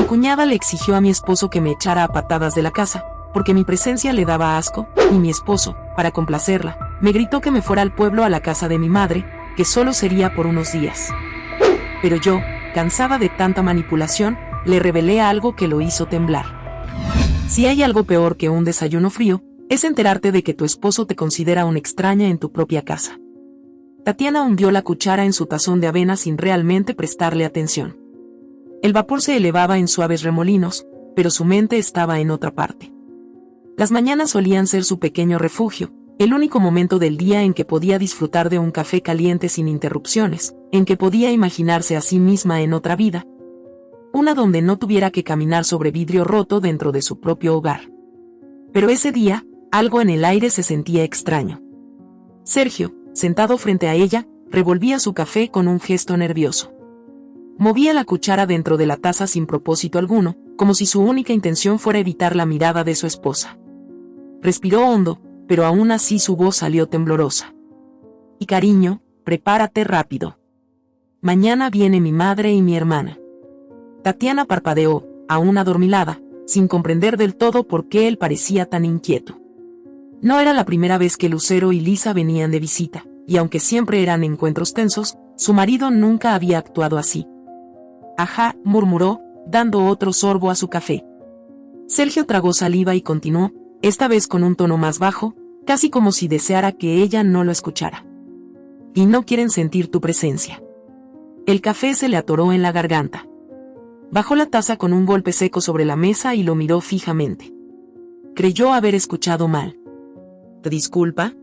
cuñada le exigió a mi esposo que me echara a patadas de la casa, porque mi presencia le daba asco, y mi esposo, para complacerla, me gritó que me fuera al pueblo a la casa de mi madre, que solo sería por unos días. Pero yo, cansada de tanta manipulación, le revelé algo que lo hizo temblar. Si hay algo peor que un desayuno frío, es enterarte de que tu esposo te considera una extraña en tu propia casa. Tatiana hundió la cuchara en su tazón de avena sin realmente prestarle atención. El vapor se elevaba en suaves remolinos, pero su mente estaba en otra parte. Las mañanas solían ser su pequeño refugio, el único momento del día en que podía disfrutar de un café caliente sin interrupciones, en que podía imaginarse a sí misma en otra vida. Una donde no tuviera que caminar sobre vidrio roto dentro de su propio hogar. Pero ese día, algo en el aire se sentía extraño. Sergio, sentado frente a ella, revolvía su café con un gesto nervioso. Movía la cuchara dentro de la taza sin propósito alguno, como si su única intención fuera evitar la mirada de su esposa. Respiró hondo, pero aún así su voz salió temblorosa. Y cariño, prepárate rápido. Mañana viene mi madre y mi hermana. Tatiana parpadeó, aún adormilada, sin comprender del todo por qué él parecía tan inquieto. No era la primera vez que Lucero y Lisa venían de visita, y aunque siempre eran encuentros tensos, su marido nunca había actuado así. Ajá, murmuró, dando otro sorbo a su café. Sergio tragó saliva y continuó, esta vez con un tono más bajo, casi como si deseara que ella no lo escuchara. Y no quieren sentir tu presencia. El café se le atoró en la garganta. Bajó la taza con un golpe seco sobre la mesa y lo miró fijamente. Creyó haber escuchado mal. ¿Te disculpa?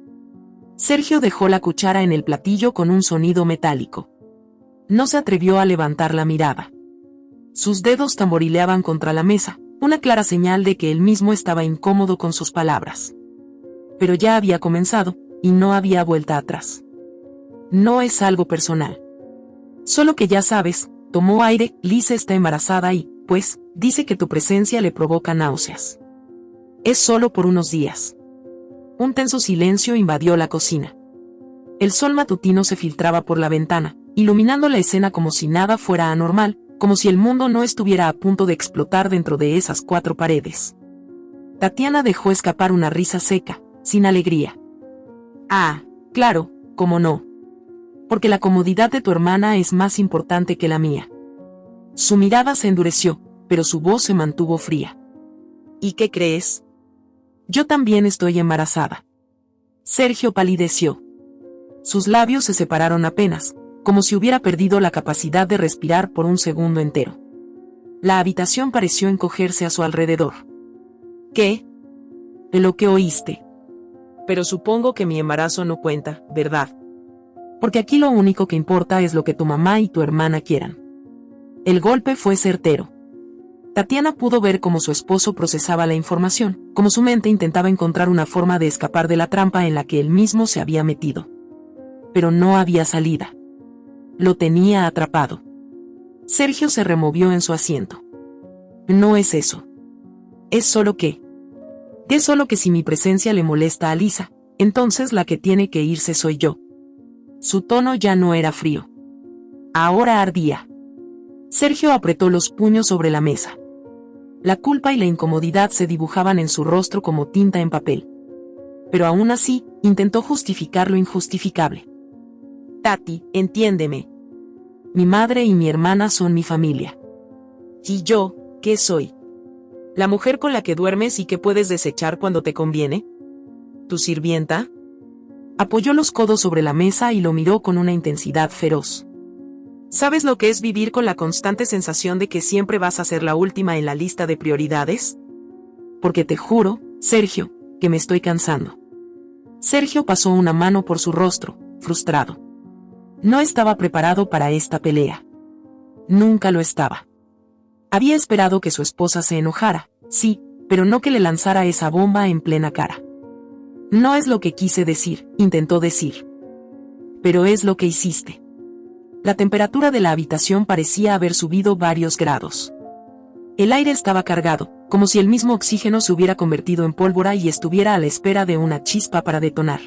Sergio dejó la cuchara en el platillo con un sonido metálico. No se atrevió a levantar la mirada. Sus dedos tamborileaban contra la mesa, una clara señal de que él mismo estaba incómodo con sus palabras. Pero ya había comenzado, y no había vuelta atrás. No es algo personal. Solo que ya sabes, tomó aire, Lisa está embarazada y, pues, dice que tu presencia le provoca náuseas. Es solo por unos días. Un tenso silencio invadió la cocina. El sol matutino se filtraba por la ventana, iluminando la escena como si nada fuera anormal, como si el mundo no estuviera a punto de explotar dentro de esas cuatro paredes. Tatiana dejó escapar una risa seca, sin alegría. Ah, claro, cómo no. Porque la comodidad de tu hermana es más importante que la mía. Su mirada se endureció, pero su voz se mantuvo fría. ¿Y qué crees? Yo también estoy embarazada. Sergio palideció. Sus labios se separaron apenas, como si hubiera perdido la capacidad de respirar por un segundo entero. La habitación pareció encogerse a su alrededor. ¿Qué? De lo que oíste. Pero supongo que mi embarazo no cuenta, ¿verdad? Porque aquí lo único que importa es lo que tu mamá y tu hermana quieran. El golpe fue certero. Tatiana pudo ver cómo su esposo procesaba la información, cómo su mente intentaba encontrar una forma de escapar de la trampa en la que él mismo se había metido. Pero no había salida. Lo tenía atrapado. Sergio se removió en su asiento. No es eso. Es solo que si mi presencia le molesta a Lisa, entonces la que tiene que irse soy yo. Su tono ya no era frío. Ahora ardía. Sergio apretó los puños sobre la mesa. La culpa y la incomodidad se dibujaban en su rostro como tinta en papel. Pero aún así, intentó justificar lo injustificable. Tati, entiéndeme. Mi madre y mi hermana son mi familia. ¿Y yo, qué soy? ¿La mujer con la que duermes y que puedes desechar cuando te conviene? ¿Tu sirvienta? Apoyó los codos sobre la mesa y lo miró con una intensidad feroz. ¿Sabes lo que es vivir con la constante sensación de que siempre vas a ser la última en la lista de prioridades? Porque te juro, Sergio, que me estoy cansando. Sergio pasó una mano por su rostro, frustrado. No estaba preparado para esta pelea. Nunca lo estaba. Había esperado que su esposa se enojara, sí, pero no que le lanzara esa bomba en plena cara. No es lo que quise decir, intentó decir. Pero es lo que hiciste. La temperatura de la habitación parecía haber subido varios grados. El aire estaba cargado, como si el mismo oxígeno se hubiera convertido en pólvora y estuviera a la espera de una chispa para detonar.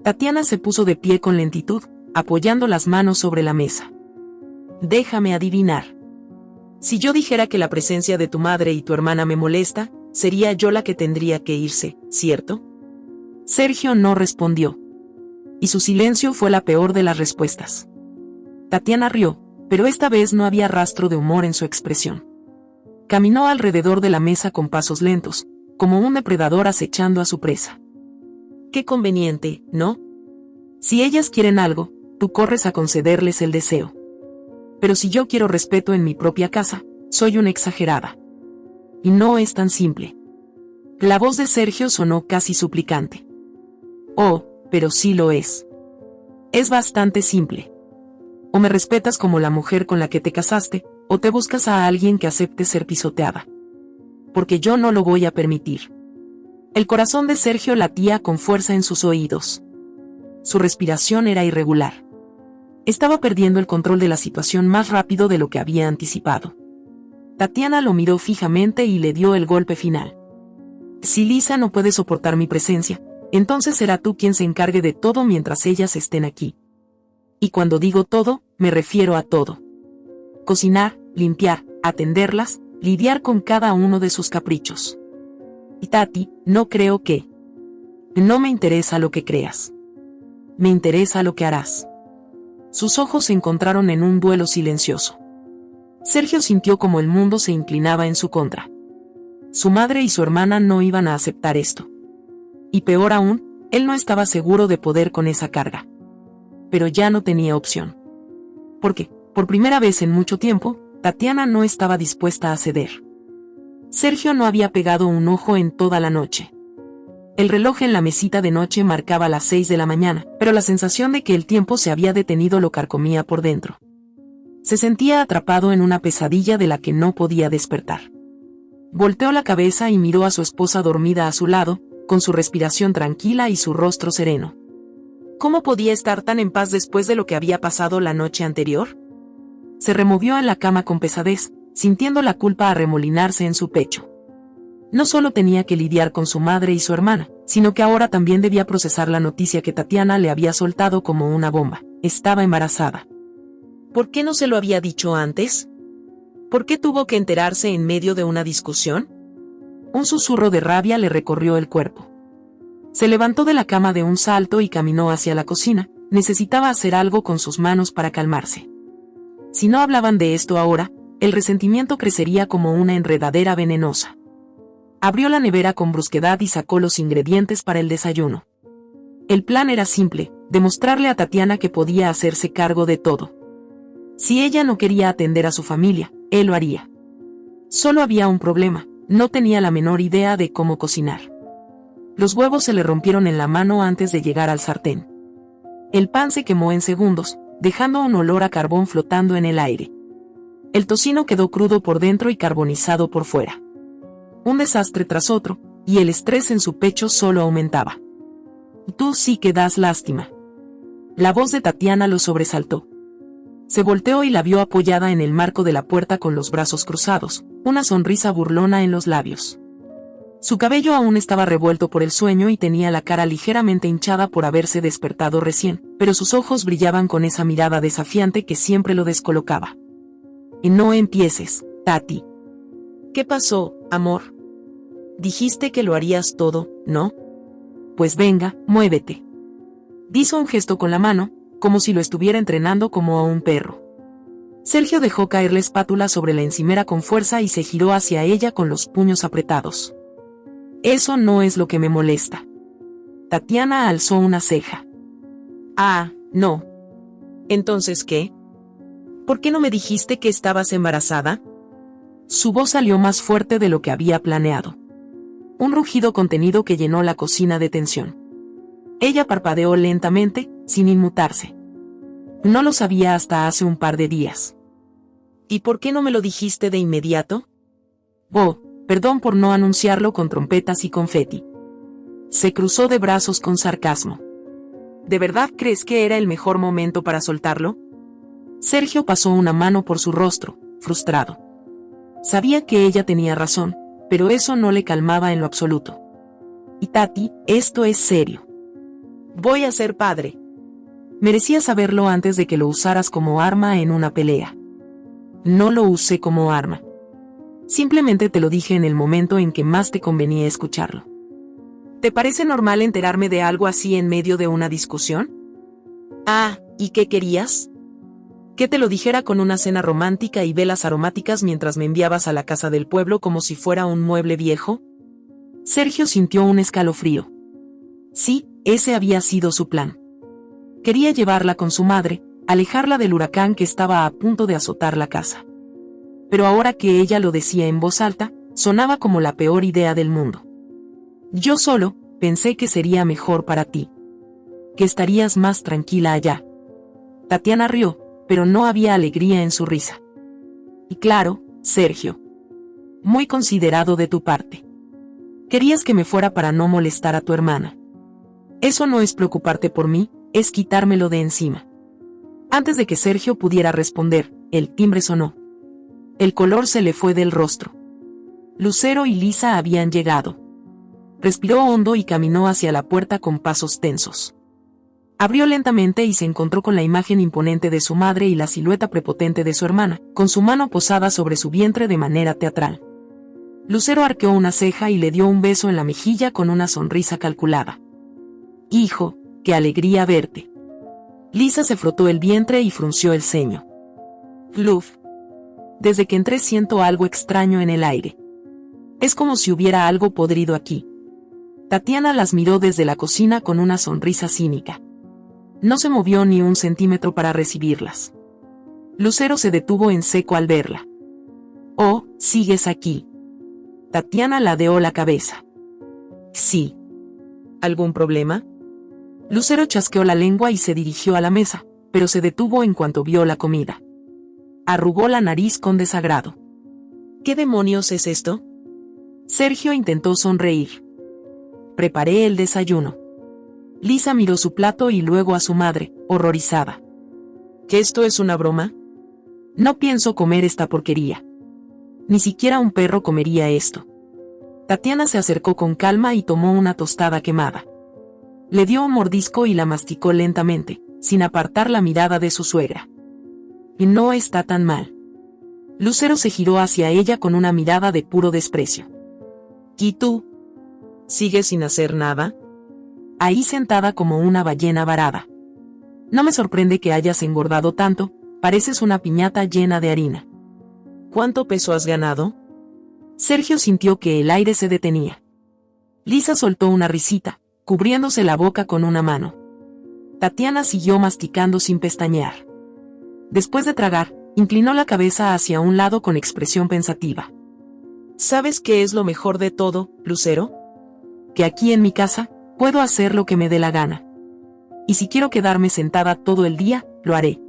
Tatiana se puso de pie con lentitud, apoyando las manos sobre la mesa. Déjame adivinar. Si yo dijera que la presencia de tu madre y tu hermana me molesta, sería yo la que tendría que irse, ¿cierto? Sergio no respondió. Y su silencio fue la peor de las respuestas. Tatiana rió, pero esta vez no había rastro de humor en su expresión. Caminó alrededor de la mesa con pasos lentos, como un depredador acechando a su presa. Qué conveniente, ¿no? Si ellas quieren algo, tú corres a concederles el deseo. Pero si yo quiero respeto en mi propia casa, soy una exagerada. Y no es tan simple. La voz de Sergio sonó casi suplicante. Oh, pero sí lo es. Es bastante simple. O me respetas como la mujer con la que te casaste, o te buscas a alguien que acepte ser pisoteada. Porque yo no lo voy a permitir. El corazón de Sergio latía con fuerza en sus oídos. Su respiración era irregular. Estaba perdiendo el control de la situación más rápido de lo que había anticipado. Tatiana lo miró fijamente y le dio el golpe final. Si Lisa no puede soportar mi presencia, entonces será tú quien se encargue de todo mientras ellas estén aquí. Y cuando digo todo, me refiero a todo. Cocinar, limpiar, atenderlas, lidiar con cada uno de sus caprichos. Y Tati, no creo que... No me interesa lo que creas. Me interesa lo que harás. Sus ojos se encontraron en un duelo silencioso. Sergio sintió como el mundo se inclinaba en su contra. Su madre y su hermana no iban a aceptar esto. Y peor aún, él no estaba seguro de poder con esa carga. Pero ya no tenía opción. Porque, por primera vez en mucho tiempo, Tatiana no estaba dispuesta a ceder. Sergio no había pegado un ojo en toda la noche. El reloj en la mesita de noche marcaba las 6 de la mañana, pero la sensación de que el tiempo se había detenido lo carcomía por dentro. Se sentía atrapado en una pesadilla de la que no podía despertar. Volteó la cabeza y miró a su esposa dormida a su lado, con su respiración tranquila y su rostro sereno. ¿Cómo podía estar tan en paz después de lo que había pasado la noche anterior? Se removió en la cama con pesadez, sintiendo la culpa arremolinarse en su pecho. No solo tenía que lidiar con su madre y su hermana, sino que ahora también debía procesar la noticia que Tatiana le había soltado como una bomba. Estaba embarazada. ¿Por qué no se lo había dicho antes? ¿Por qué tuvo que enterarse en medio de una discusión? Un susurro de rabia le recorrió el cuerpo. Se levantó de la cama de un salto y caminó hacia la cocina. Necesitaba hacer algo con sus manos para calmarse. Si no hablaban de esto ahora, el resentimiento crecería como una enredadera venenosa. Abrió la nevera con brusquedad y sacó los ingredientes para el desayuno. El plan era simple, demostrarle a Tatiana que podía hacerse cargo de todo. Si ella no quería atender a su familia, él lo haría. Solo había un problema, no tenía la menor idea de cómo cocinar. Los huevos se le rompieron en la mano antes de llegar al sartén. El pan se quemó en segundos, dejando un olor a carbón flotando en el aire. El tocino quedó crudo por dentro y carbonizado por fuera. Un desastre tras otro, y el estrés en su pecho solo aumentaba. Tú sí que das lástima. La voz de Tatiana lo sobresaltó. Se volteó y la vio apoyada en el marco de la puerta con los brazos cruzados, una sonrisa burlona en los labios. Su cabello aún estaba revuelto por el sueño y tenía la cara ligeramente hinchada por haberse despertado recién, pero sus ojos brillaban con esa mirada desafiante que siempre lo descolocaba. Y no empieces, Tati. ¿Qué pasó, amor? Dijiste que lo harías todo, ¿no? Pues venga, muévete. Hizo un gesto con la mano, como si lo estuviera entrenando como a un perro. Sergio dejó caer la espátula sobre la encimera con fuerza y se giró hacia ella con los puños apretados. Eso no es lo que me molesta. Tatiana alzó una ceja. Ah, no. ¿Entonces qué? ¿Por qué no me dijiste que estabas embarazada? Su voz salió más fuerte de lo que había planeado. Un rugido contenido que llenó la cocina de tensión. Ella parpadeó lentamente, sin inmutarse. No lo sabía hasta hace un par de días. ¿Y por qué no me lo dijiste de inmediato? Oh, perdón por no anunciarlo con trompetas y confeti. Se cruzó de brazos con sarcasmo. ¿De verdad crees que era el mejor momento para soltarlo? Sergio pasó una mano por su rostro, frustrado. Sabía que ella tenía razón, pero eso no le calmaba en lo absoluto. Y Tati, esto es serio. Voy a ser padre. Merecías saberlo antes de que lo usaras como arma en una pelea. No lo usé como arma. Simplemente te lo dije en el momento en que más te convenía escucharlo. ¿Te parece normal enterarme de algo así en medio de una discusión? Ah, ¿y qué querías? Que te lo dijera con una cena romántica y velas aromáticas mientras me enviabas a la casa del pueblo como si fuera un mueble viejo. Sergio sintió un escalofrío. Sí, ese había sido su plan. Quería llevarla con su madre, alejarla del huracán que estaba a punto de azotar la casa. Pero ahora que ella lo decía en voz alta, sonaba como la peor idea del mundo. Yo solo pensé que sería mejor para ti. Que estarías más tranquila allá. Tatiana rió, pero no había alegría en su risa. Y claro, Sergio. Muy considerado de tu parte. Querías que me fuera para no molestar a tu hermana. Eso no es preocuparte por mí, es quitármelo de encima. Antes de que Sergio pudiera responder, el timbre sonó. El color se le fue del rostro. Lucero y Lisa habían llegado. Respiró hondo y caminó hacia la puerta con pasos tensos. Abrió lentamente y se encontró con la imagen imponente de su madre y la silueta prepotente de su hermana, con su mano posada sobre su vientre de manera teatral. Lucero arqueó una ceja y le dio un beso en la mejilla con una sonrisa calculada. Hijo, qué alegría verte. Lisa se frotó el vientre y frunció el ceño. Fluf. Desde que entré siento algo extraño en el aire. Es como si hubiera algo podrido aquí. Tatiana las miró desde la cocina con una sonrisa cínica. No se movió ni un centímetro para recibirlas. Lucero se detuvo en seco al verla. Oh, ¿sigues aquí? Tatiana ladeó la cabeza. Sí. ¿Algún problema? Lucero chasqueó la lengua y se dirigió a la mesa, pero se detuvo en cuanto vio la comida. Arrugó la nariz con desagrado. ¿Qué demonios es esto? Sergio intentó sonreír. Preparé el desayuno. Lisa miró su plato y luego a su madre, horrorizada. ¿Que esto es una broma? No pienso comer esta porquería. Ni siquiera un perro comería esto. Tatiana se acercó con calma y tomó una tostada quemada. Le dio un mordisco y la masticó lentamente, sin apartar la mirada de su suegra. Y no está tan mal. Lucero se giró hacia ella con una mirada de puro desprecio. ¿Y tú? ¿Sigues sin hacer nada? Ahí sentada como una ballena varada. No me sorprende que hayas engordado tanto, pareces una piñata llena de harina. ¿Cuánto peso has ganado? Sergio sintió que el aire se detenía. Lisa soltó una risita, cubriéndose la boca con una mano. Tatiana siguió masticando sin pestañear. Después de tragar, inclinó la cabeza hacia un lado con expresión pensativa. ¿Sabes qué es lo mejor de todo, Lucero? Que aquí en mi casa, puedo hacer lo que me dé la gana. Y si quiero quedarme sentada todo el día, lo haré.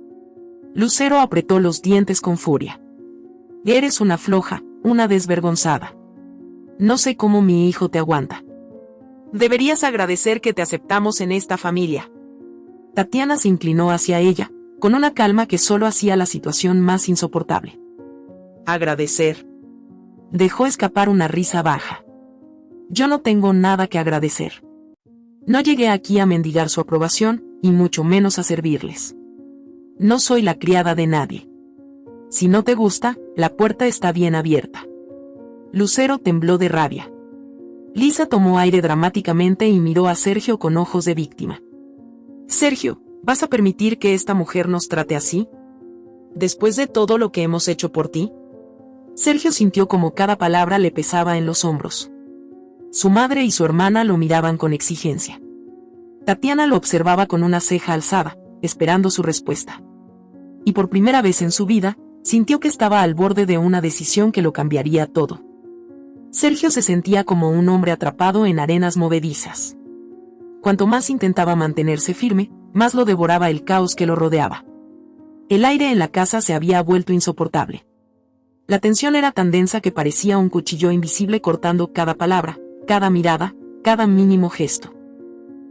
Lucero apretó los dientes con furia. Eres una floja, una desvergonzada. No sé cómo mi hijo te aguanta. Deberías agradecer que te aceptamos en esta familia. Tatiana se inclinó hacia ella, con una calma que solo hacía la situación más insoportable. Agradecer. Dejó escapar una risa baja. Yo no tengo nada que agradecer. No llegué aquí a mendigar su aprobación, y mucho menos a servirles. No soy la criada de nadie. Si no te gusta, la puerta está bien abierta. Lucero tembló de rabia. Lisa tomó aire dramáticamente y miró a Sergio con ojos de víctima. Sergio, ¿vas a permitir que esta mujer nos trate así? ¿Después de todo lo que hemos hecho por ti? Sergio sintió como cada palabra le pesaba en los hombros. Su madre y su hermana lo miraban con exigencia. Tatiana lo observaba con una ceja alzada, esperando su respuesta. Y por primera vez en su vida, sintió que estaba al borde de una decisión que lo cambiaría todo. Sergio se sentía como un hombre atrapado en arenas movedizas. Cuanto más intentaba mantenerse firme, más lo devoraba el caos que lo rodeaba. El aire en la casa se había vuelto insoportable. La tensión era tan densa que parecía un cuchillo invisible cortando cada palabra, cada mirada, cada mínimo gesto.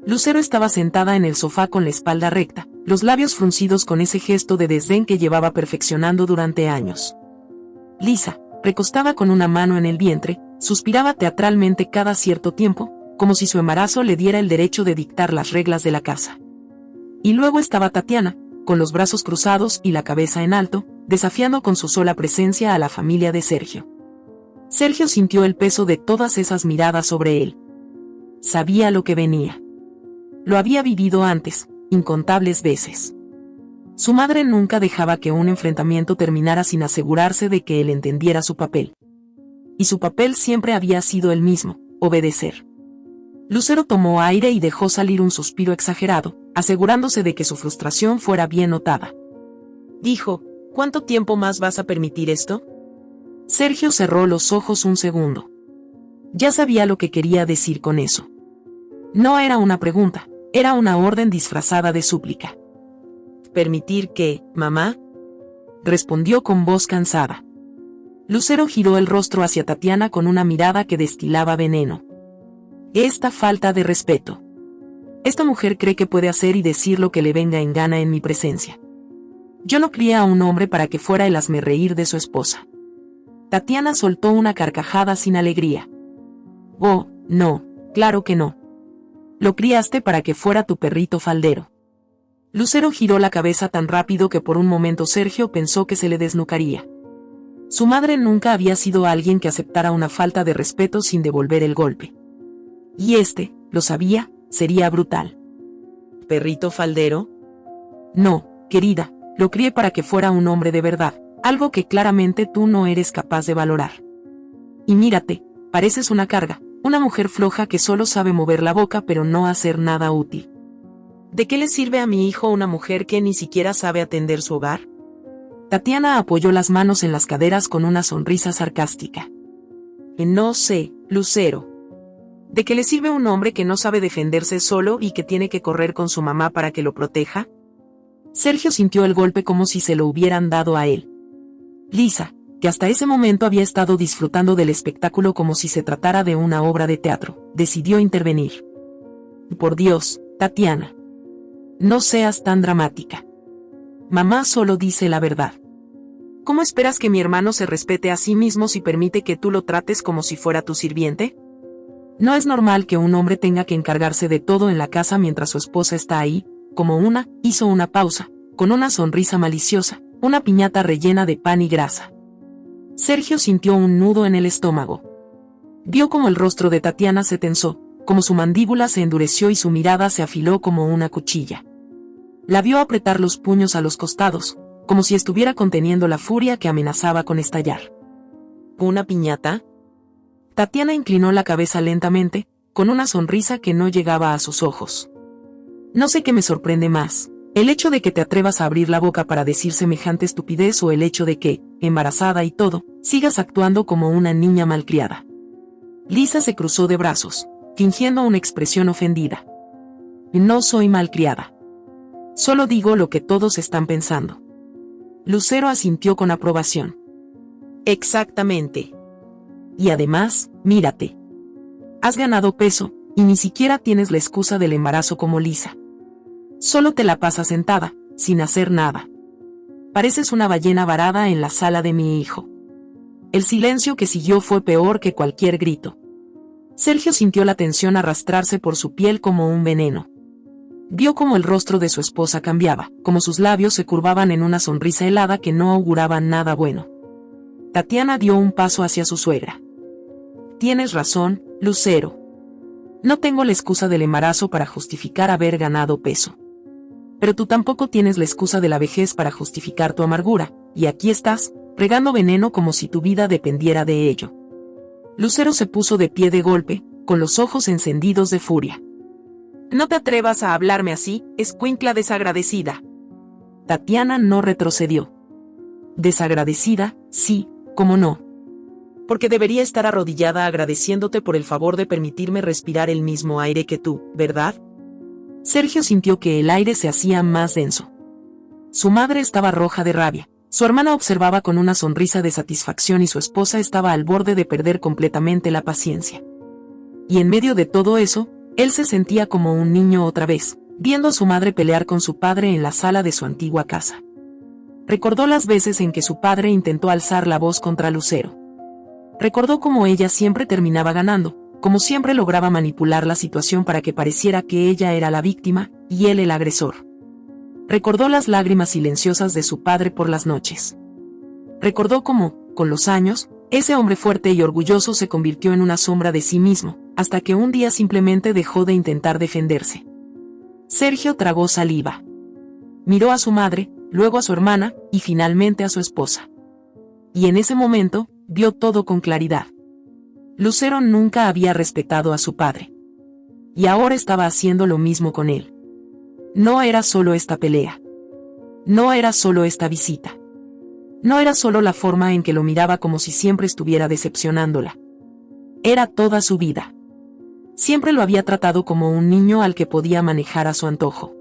Lucero estaba sentada en el sofá con la espalda recta, los labios fruncidos con ese gesto de desdén que llevaba perfeccionando durante años. Lisa, recostada con una mano en el vientre, suspiraba teatralmente cada cierto tiempo, como si su embarazo le diera el derecho de dictar las reglas de la casa. Y luego estaba Tatiana, con los brazos cruzados y la cabeza en alto, desafiando con su sola presencia a la familia de Sergio. Sergio sintió el peso de todas esas miradas sobre él. Sabía lo que venía. Lo había vivido antes, incontables veces. Su madre nunca dejaba que un enfrentamiento terminara sin asegurarse de que él entendiera su papel. Y su papel siempre había sido el mismo, obedecer. Lucero tomó aire y dejó salir un suspiro exagerado, asegurándose de que su frustración fuera bien notada. Dijo, ¿cuánto tiempo más vas a permitir esto? Sergio cerró los ojos un segundo. Ya sabía lo que quería decir con eso. No era una pregunta, era una orden disfrazada de súplica. ¿Permitir qué, mamá? Respondió con voz cansada. Lucero giró el rostro hacia Tatiana con una mirada que destilaba veneno. Esta falta de respeto. Esta mujer cree que puede hacer y decir lo que le venga en gana en mi presencia. Yo no crié a un hombre para que fuera el hazmerreír de su esposa. Tatiana soltó una carcajada sin alegría. Oh, no, claro que no. Lo criaste para que fuera tu perrito faldero. Lucero giró la cabeza tan rápido que por un momento Sergio pensó que se le desnucaría. Su madre nunca había sido alguien que aceptara una falta de respeto sin devolver el golpe. Y lo sabía, sería brutal. ¿Perrito faldero? No, querida, lo crié para que fuera un hombre de verdad, algo que claramente tú no eres capaz de valorar. Y mírate, pareces una carga, una mujer floja que solo sabe mover la boca pero no hacer nada útil. ¿De qué le sirve a mi hijo una mujer que ni siquiera sabe atender su hogar? Tatiana apoyó las manos en las caderas con una sonrisa sarcástica. No sé, Lucero. ¿De qué le sirve un hombre que no sabe defenderse solo y que tiene que correr con su mamá para que lo proteja? Sergio sintió el golpe como si se lo hubieran dado a él. Lisa, que hasta ese momento había estado disfrutando del espectáculo como si se tratara de una obra de teatro, decidió intervenir. Por Dios, Tatiana. No seas tan dramática. Mamá solo dice la verdad. ¿Cómo esperas que mi hermano se respete a sí mismo si permite que tú lo trates como si fuera tu sirviente? No es normal que un hombre tenga que encargarse de todo en la casa mientras su esposa está ahí, hizo una pausa, con una sonrisa maliciosa, una piñata rellena de pan y grasa. Sergio sintió un nudo en el estómago. Vio como el rostro de Tatiana se tensó, como su mandíbula se endureció y su mirada se afiló como una cuchilla. La vio apretar los puños a los costados, como si estuviera conteniendo la furia que amenazaba con estallar. ¿Una piñata? Tatiana inclinó la cabeza lentamente, con una sonrisa que no llegaba a sus ojos. No sé qué me sorprende más, el hecho de que te atrevas a abrir la boca para decir semejante estupidez o el hecho de que, embarazada y todo, sigas actuando como una niña malcriada. Lisa se cruzó de brazos, fingiendo una expresión ofendida. No soy malcriada. Solo digo lo que todos están pensando. Lucero asintió con aprobación. Exactamente. Y además, mírate. Has ganado peso, y ni siquiera tienes la excusa del embarazo como Lisa. Solo te la pasas sentada, sin hacer nada. Pareces una ballena varada en la sala de mi hijo. El silencio que siguió fue peor que cualquier grito. Sergio sintió la tensión arrastrarse por su piel como un veneno. Vio cómo el rostro de su esposa cambiaba, como sus labios se curvaban en una sonrisa helada que no auguraba nada bueno. Tatiana dio un paso hacia su suegra. Tienes razón, Lucero. No tengo la excusa del embarazo para justificar haber ganado peso. Pero tú tampoco tienes la excusa de la vejez para justificar tu amargura, y aquí estás, regando veneno como si tu vida dependiera de ello. Lucero se puso de pie de golpe, con los ojos encendidos de furia. No te atrevas a hablarme así, escuincla desagradecida. Tatiana no retrocedió. Desagradecida, sí, cómo no. Porque debería estar arrodillada agradeciéndote por el favor de permitirme respirar el mismo aire que tú, ¿verdad? Sergio sintió que el aire se hacía más denso. Su madre estaba roja de rabia, su hermana observaba con una sonrisa de satisfacción y su esposa estaba al borde de perder completamente la paciencia. Y en medio de todo eso, él se sentía como un niño otra vez, viendo a su madre pelear con su padre en la sala de su antigua casa. Recordó las veces en que su padre intentó alzar la voz contra Lucero. Recordó cómo ella siempre terminaba ganando, como siempre lograba manipular la situación para que pareciera que ella era la víctima, y él el agresor. Recordó las lágrimas silenciosas de su padre por las noches. Recordó cómo, con los años, ese hombre fuerte y orgulloso se convirtió en una sombra de sí mismo, hasta que un día simplemente dejó de intentar defenderse. Sergio tragó saliva. Miró a su madre, luego a su hermana, y finalmente a su esposa. Y en ese momento, vio todo con claridad. Lucero nunca había respetado a su padre. Y ahora estaba haciendo lo mismo con él. No era solo esta pelea. No era solo esta visita. No era solo la forma en que lo miraba como si siempre estuviera decepcionándola. Era toda su vida. Siempre lo había tratado como un niño al que podía manejar a su antojo.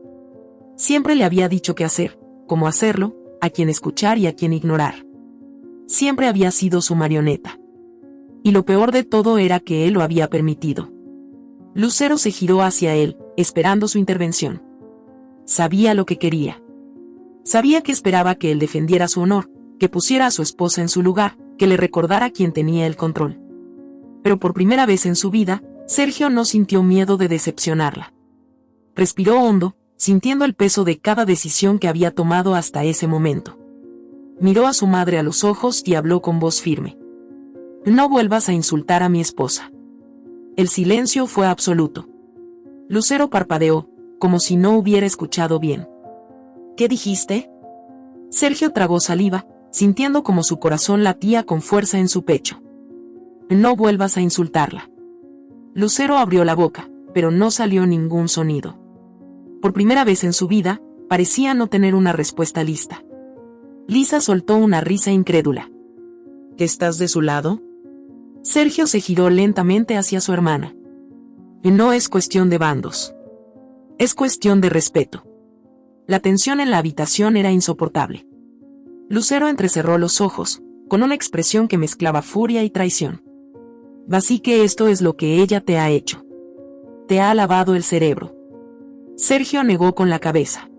Siempre le había dicho qué hacer, cómo hacerlo, a quién escuchar y a quién ignorar. Siempre había sido su marioneta. Y lo peor de todo era que él lo había permitido. Lucero se giró hacia él, esperando su intervención. Sabía lo que quería. Sabía que esperaba que él defendiera su honor, que pusiera a su esposa en su lugar, que le recordara quién tenía el control. Pero por primera vez en su vida, Sergio no sintió miedo de decepcionarla. Respiró hondo, sintiendo el peso de cada decisión que había tomado hasta ese momento. Miró a su madre a los ojos y habló con voz firme. No vuelvas a insultar a mi esposa. El silencio fue absoluto. Lucero parpadeó, como si no hubiera escuchado bien. ¿Qué dijiste? Sergio tragó saliva, sintiendo como su corazón latía con fuerza en su pecho. No vuelvas a insultarla. Lucero abrió la boca, pero no salió ningún sonido. Por primera vez en su vida, parecía no tener una respuesta lista. Lisa soltó una risa incrédula. ¿Estás de su lado? Sergio se giró lentamente hacia su hermana. No es cuestión de bandos. Es cuestión de respeto. La tensión en la habitación era insoportable. Lucero entrecerró los ojos, con una expresión que mezclaba furia y traición. Así que esto es lo que ella te ha hecho. Te ha lavado el cerebro. Sergio negó con la cabeza.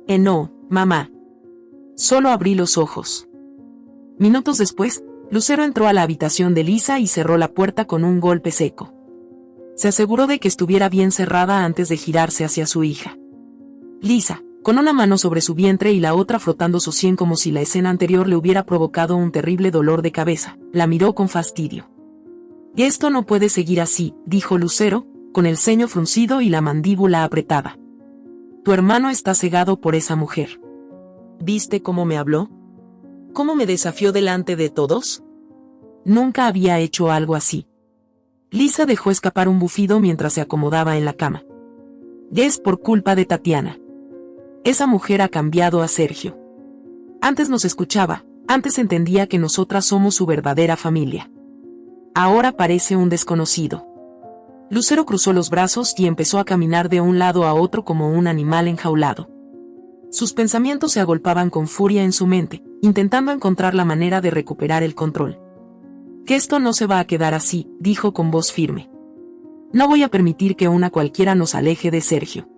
No, mamá. Solo abrí los ojos. Minutos después, Lucero entró a la habitación de Lisa y cerró la puerta con un golpe seco. Se aseguró de que estuviera bien cerrada antes de girarse hacia su hija. Lisa, con una mano sobre su vientre y la otra frotando su sien como si la escena anterior le hubiera provocado un terrible dolor de cabeza, la miró con fastidio. Esto no puede seguir así, dijo Lucero, con el ceño fruncido y la mandíbula apretada. Tu hermano está cegado por esa mujer. ¿Viste cómo me habló? ¿Cómo me desafió delante de todos? Nunca había hecho algo así. Lisa dejó escapar un bufido mientras se acomodaba en la cama. Es por culpa de Tatiana. Esa mujer ha cambiado a Sergio. Antes nos escuchaba, antes entendía que nosotras somos su verdadera familia. Ahora parece un desconocido. Lucero cruzó los brazos y empezó a caminar de un lado a otro como un animal enjaulado. Sus pensamientos se agolpaban con furia en su mente, intentando encontrar la manera de recuperar el control. Que esto no se va a quedar así, dijo con voz firme. No voy a permitir que una cualquiera nos aleje de Sergio.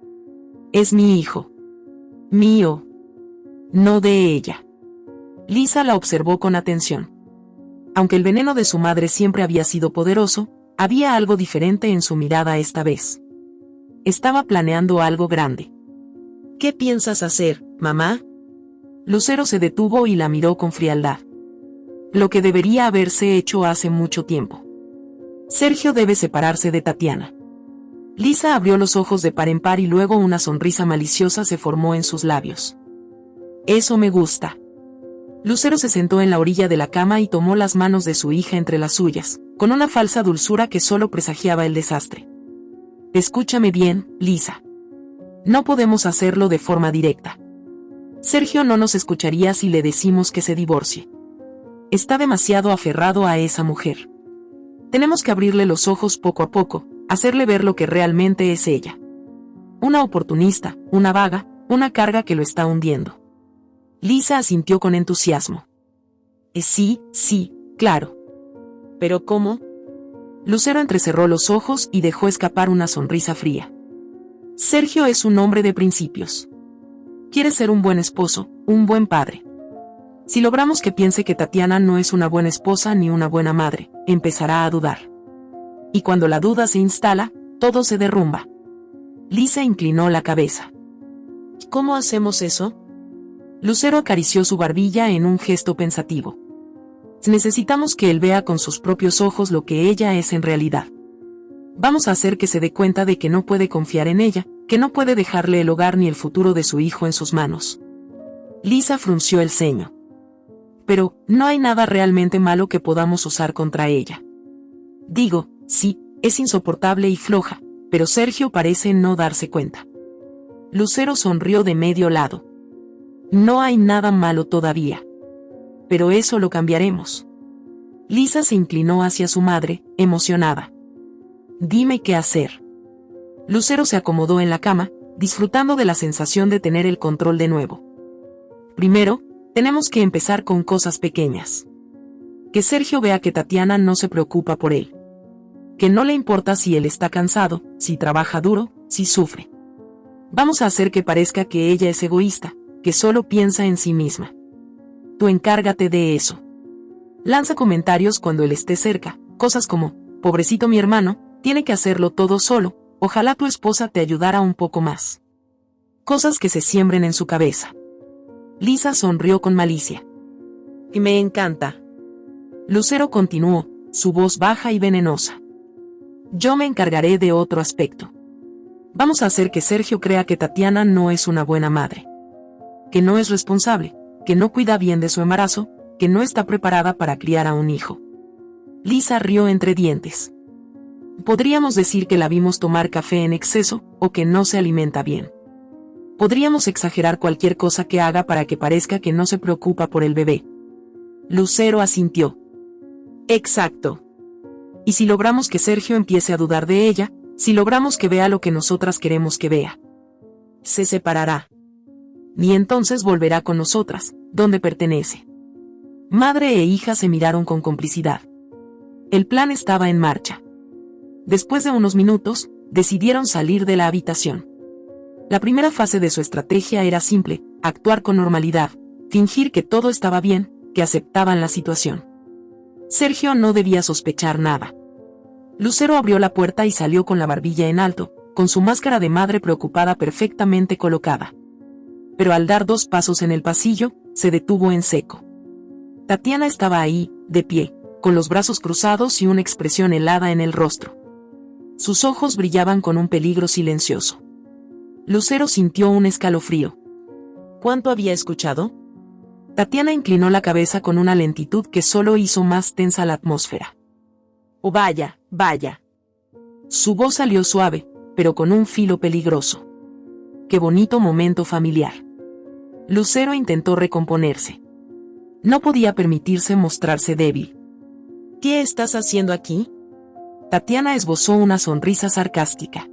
Es mi hijo. Mío. No de ella. Lisa la observó con atención. Aunque el veneno de su madre siempre había sido poderoso, había algo diferente en su mirada esta vez. Estaba planeando algo grande. ¿Qué piensas hacer, mamá? Lucero se detuvo y la miró con frialdad. Lo que debería haberse hecho hace mucho tiempo. Sergio debe separarse de Tatiana. Lisa abrió los ojos de par en par y luego una sonrisa maliciosa se formó en sus labios. Eso me gusta. Lucero se sentó en la orilla de la cama y tomó las manos de su hija entre las suyas, con una falsa dulzura que solo presagiaba el desastre. Escúchame bien, Lisa. No podemos hacerlo de forma directa. Sergio no nos escucharía si le decimos que se divorcie. Está demasiado aferrado a esa mujer. Tenemos que abrirle los ojos poco a poco, hacerle ver lo que realmente es ella. Una oportunista, una vaga, una carga que lo está hundiendo. Lisa asintió con entusiasmo. Sí, claro. ¿Pero cómo? Lucero entrecerró los ojos y dejó escapar una sonrisa fría. Sergio es un hombre de principios. Quiere ser un buen esposo, un buen padre. Si logramos que piense que Tatiana no es una buena esposa ni una buena madre, empezará a dudar. Y cuando la duda se instala, todo se derrumba. Lisa inclinó la cabeza. ¿Cómo hacemos eso? Lucero acarició su barbilla en un gesto pensativo. Necesitamos que él vea con sus propios ojos lo que ella es en realidad. Vamos a hacer que se dé cuenta de que no puede confiar en ella, que no puede dejarle el hogar ni el futuro de su hijo en sus manos. Lisa frunció el ceño. Pero, no hay nada realmente malo que podamos usar contra ella. Digo, sí, es insoportable y floja, pero Sergio parece no darse cuenta. Lucero sonrió de medio lado. No hay nada malo todavía. Pero eso lo cambiaremos. Lisa se inclinó hacia su madre, emocionada. Dime qué hacer. Lucero se acomodó en la cama, disfrutando de la sensación de tener el control de nuevo. Primero, tenemos que empezar con cosas pequeñas. Que Sergio vea que Tatiana no se preocupa por él. Que no le importa si él está cansado, si trabaja duro, si sufre. Vamos a hacer que parezca que ella es egoísta, que solo piensa en sí misma. Tú encárgate de eso. Lanza comentarios cuando él esté cerca, cosas como, pobrecito mi hermano, tiene que hacerlo todo solo, ojalá tu esposa te ayudara un poco más. Cosas que se siembren en su cabeza. Lisa sonrió con malicia. Y me encanta. Lucero continuó, su voz baja y venenosa. Yo me encargaré de otro aspecto. Vamos a hacer que Sergio crea que Tatiana no es una buena madre. Que no es responsable, que no cuida bien de su embarazo, que no está preparada para criar a un hijo. Lisa rió entre dientes. Podríamos decir que la vimos tomar café en exceso, o que no se alimenta bien. Podríamos exagerar cualquier cosa que haga para que parezca que no se preocupa por el bebé. Lucero asintió. Exacto. Y si logramos que Sergio empiece a dudar de ella, si logramos que vea lo que nosotras queremos que vea, se separará. Y entonces volverá con nosotras, donde pertenece. Madre e hija se miraron con complicidad. El plan estaba en marcha. Después de unos minutos, decidieron salir de la habitación. La primera fase de su estrategia era simple, actuar con normalidad, fingir que todo estaba bien, que aceptaban la situación. Sergio no debía sospechar nada. Lucero abrió la puerta y salió con la barbilla en alto, con su máscara de madre preocupada perfectamente colocada. Pero al dar 2 pasos en el pasillo, se detuvo en seco. Tatiana estaba ahí, de pie, con los brazos cruzados y una expresión helada en el rostro. Sus ojos brillaban con un peligro silencioso. Lucero sintió un escalofrío. ¿Cuánto había escuchado? Tatiana inclinó la cabeza con una lentitud que solo hizo más tensa la atmósfera. Oh, vaya, vaya. Su voz salió suave, pero con un filo peligroso. Qué bonito momento familiar. Lucero intentó recomponerse. No podía permitirse mostrarse débil. ¿Qué estás haciendo aquí? Tatiana esbozó una sonrisa sarcástica.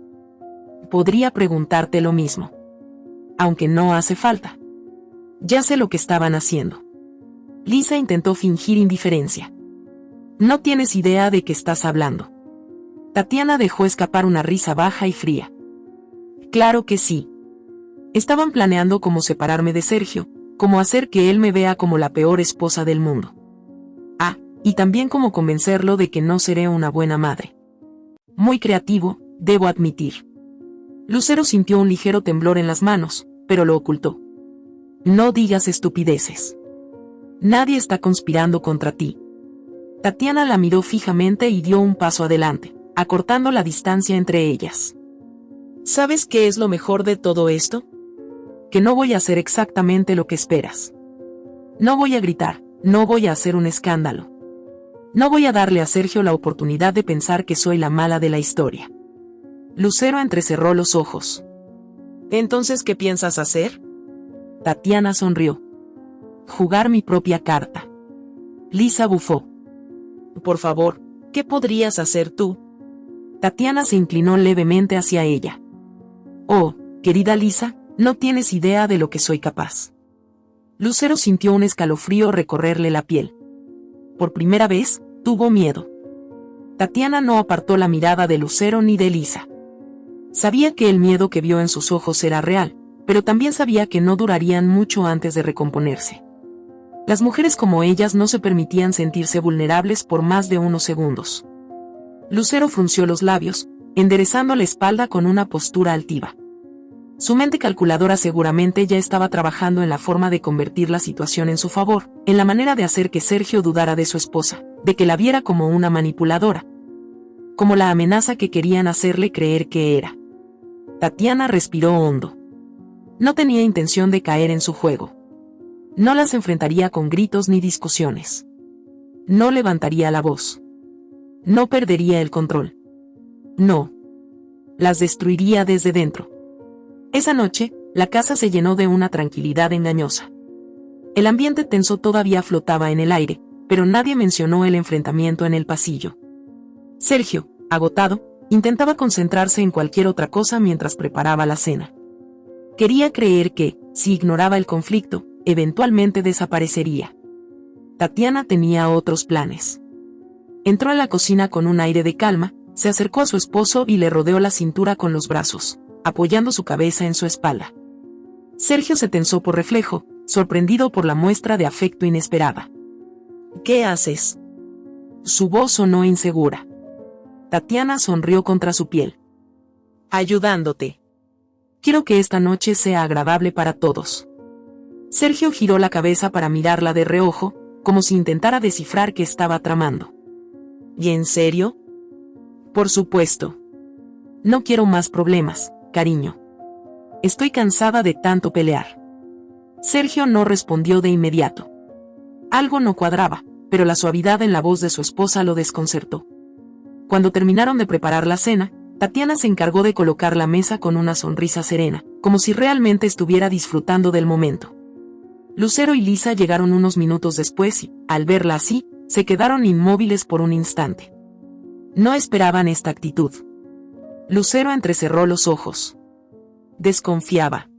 Podría preguntarte lo mismo. Aunque no hace falta. Ya sé lo que estaban haciendo. Lisa intentó fingir indiferencia. No tienes idea de qué estás hablando. Tatiana dejó escapar una risa baja y fría. Claro que sí. Estaban planeando cómo separarme de Sergio, cómo hacer que él me vea como la peor esposa del mundo. Ah, y también cómo convencerlo de que no seré una buena madre. Muy creativo, debo admitir. Lucero sintió un ligero temblor en las manos, pero lo ocultó. No digas estupideces. Nadie está conspirando contra ti. Tatiana la miró fijamente y dio un paso adelante, acortando la distancia entre ellas. ¿Sabes qué es lo mejor de todo esto? Que no voy a hacer exactamente lo que esperas. No voy a gritar, no voy a hacer un escándalo. No voy a darle a Sergio la oportunidad de pensar que soy la mala de la historia. Lucero entrecerró los ojos. ¿Entonces qué piensas hacer? Tatiana sonrió. Jugar mi propia carta. Lisa bufó. Por favor, ¿qué podrías hacer tú? Tatiana se inclinó levemente hacia ella. Oh, querida Lisa, no tienes idea de lo que soy capaz. Lucero sintió un escalofrío recorrerle la piel. Por primera vez, tuvo miedo. Tatiana no apartó la mirada de Lucero ni de Lisa. Sabía que el miedo que vio en sus ojos era real, pero también sabía que no durarían mucho antes de recomponerse. Las mujeres como ellas no se permitían sentirse vulnerables por más de unos segundos. Lucero frunció los labios, enderezando la espalda con una postura altiva. Su mente calculadora seguramente ya estaba trabajando en la forma de convertir la situación en su favor, en la manera de hacer que Sergio dudara de su esposa, de que la viera como una manipuladora, como la amenaza que querían hacerle creer que era. Tatiana respiró hondo. No tenía intención de caer en su juego. No las enfrentaría con gritos ni discusiones. No levantaría la voz. No perdería el control. No. Las destruiría desde dentro. Esa noche, la casa se llenó de una tranquilidad engañosa. El ambiente tenso todavía flotaba en el aire, pero nadie mencionó el enfrentamiento en el pasillo. Sergio, agotado, intentaba concentrarse en cualquier otra cosa mientras preparaba la cena. Quería creer que, si ignoraba el conflicto, eventualmente desaparecería. Tatiana tenía otros planes. Entró a la cocina con un aire de calma, se acercó a su esposo y le rodeó la cintura con los brazos, apoyando su cabeza en su espalda. Sergio se tensó por reflejo, sorprendido por la muestra de afecto inesperada. ¿Qué haces? Su voz sonó insegura. Tatiana sonrió contra su piel. Ayudándote. Quiero que esta noche sea agradable para todos. Sergio giró la cabeza para mirarla de reojo, como si intentara descifrar qué estaba tramando. ¿Y en serio? Por supuesto. No quiero más problemas, cariño. Estoy cansada de tanto pelear. Sergio no respondió de inmediato. Algo no cuadraba, pero la suavidad en la voz de su esposa lo desconcertó. Cuando terminaron de preparar la cena, Tatiana se encargó de colocar la mesa con una sonrisa serena, como si realmente estuviera disfrutando del momento. Lucero y Lisa llegaron unos minutos después y, al verla así, se quedaron inmóviles por un instante. No esperaban esta actitud. Lucero entrecerró los ojos. Desconfiaba.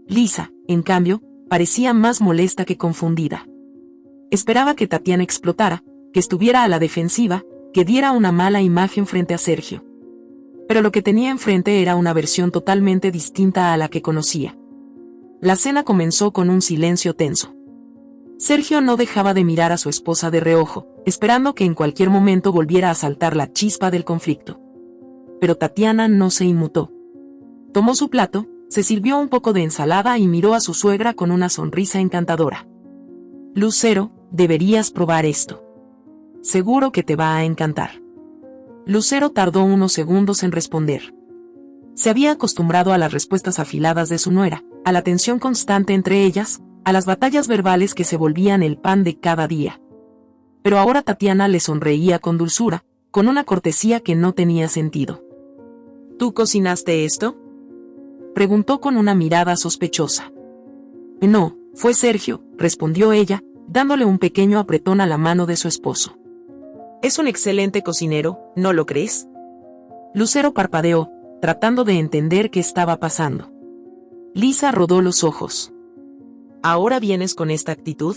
Lisa, en cambio, parecía más molesta que confundida. Esperaba que Tatiana explotara, que estuviera a la defensiva, que diera una mala imagen frente a Sergio. Pero lo que tenía enfrente era una versión totalmente distinta a la que conocía. La cena comenzó con un silencio tenso. Sergio no dejaba de mirar a su esposa de reojo, esperando que en cualquier momento volviera a saltar la chispa del conflicto. Pero Tatiana no se inmutó. Tomó su plato, se sirvió un poco de ensalada y miró a su suegra con una sonrisa encantadora. Lucero, deberías probar esto. Seguro que te va a encantar. Lucero tardó unos segundos en responder. Se había acostumbrado a las respuestas afiladas de su nuera, a la tensión constante entre ellas, a las batallas verbales que se volvían el pan de cada día. Pero ahora Tatiana le sonreía con dulzura, con una cortesía que no tenía sentido. ¿Tú cocinaste esto?, preguntó con una mirada sospechosa. No, fue Sergio, respondió ella, dándole un pequeño apretón a la mano de su esposo. Es un excelente cocinero, ¿no lo crees? Lucero parpadeó, tratando de entender qué estaba pasando. Lisa rodó los ojos. ¿Ahora vienes con esta actitud?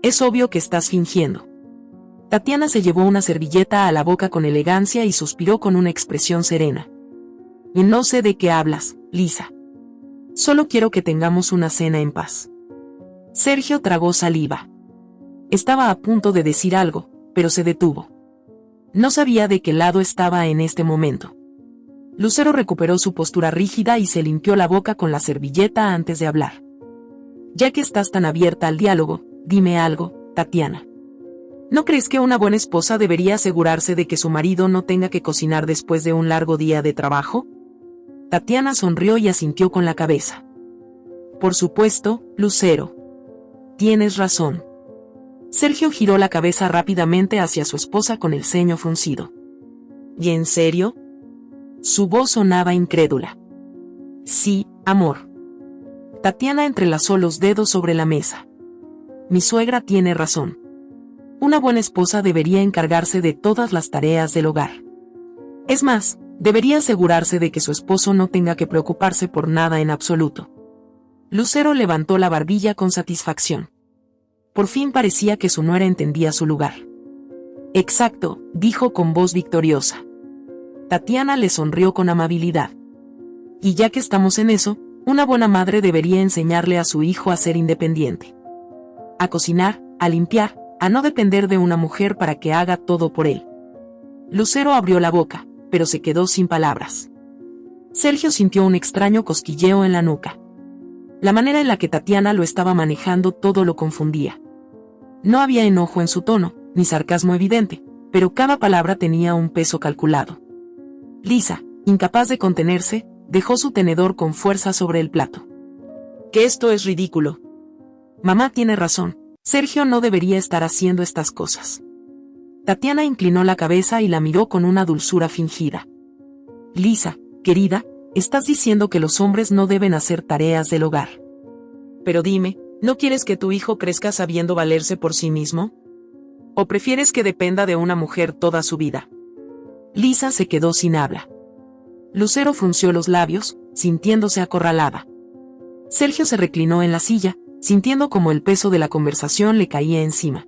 Es obvio que estás fingiendo. Tatiana se llevó una servilleta a la boca con elegancia y suspiró con una expresión serena. Y no sé de qué hablas, Lisa. Solo quiero que tengamos una cena en paz. Sergio tragó saliva. Estaba a punto de decir algo, pero se detuvo. No sabía de qué lado estaba en este momento. Lucero recuperó su postura rígida y se limpió la boca con la servilleta antes de hablar. Ya que estás tan abierta al diálogo, dime algo, Tatiana. ¿No crees que una buena esposa debería asegurarse de que su marido no tenga que cocinar después de un largo día de trabajo? Tatiana sonrió y asintió con la cabeza. Por supuesto, Lucero. Tienes razón. Sergio giró la cabeza rápidamente hacia su esposa con el ceño fruncido. ¿Y en serio? Su voz sonaba incrédula. Sí, amor. Tatiana entrelazó los dedos sobre la mesa. Mi suegra tiene razón. Una buena esposa debería encargarse de todas las tareas del hogar. Es más, debería asegurarse de que su esposo no tenga que preocuparse por nada en absoluto. Lucero levantó la barbilla con satisfacción. Por fin parecía que su nuera entendía su lugar. Exacto, dijo con voz victoriosa. Tatiana le sonrió con amabilidad. Y ya que estamos en eso, una buena madre debería enseñarle a su hijo a ser independiente. A cocinar, a limpiar, a no depender de una mujer para que haga todo por él. Lucero abrió la boca, pero se quedó sin palabras. Sergio sintió un extraño cosquilleo en la nuca. La manera en la que Tatiana lo estaba manejando todo lo confundía. No había enojo en su tono, ni sarcasmo evidente, pero cada palabra tenía un peso calculado. Lisa, incapaz de contenerse, dejó su tenedor con fuerza sobre el plato. Que esto es ridículo. Mamá tiene razón, Sergio no debería estar haciendo estas cosas. Tatiana inclinó la cabeza y la miró con una dulzura fingida. Lisa, querida, estás diciendo que los hombres no deben hacer tareas del hogar. Pero dime, ¿no quieres que tu hijo crezca sabiendo valerse por sí mismo? ¿O prefieres que dependa de una mujer toda su vida? Lisa se quedó sin habla. Lucero frunció los labios, sintiéndose acorralada. Sergio se reclinó en la silla, sintiendo como el peso de la conversación le caía encima.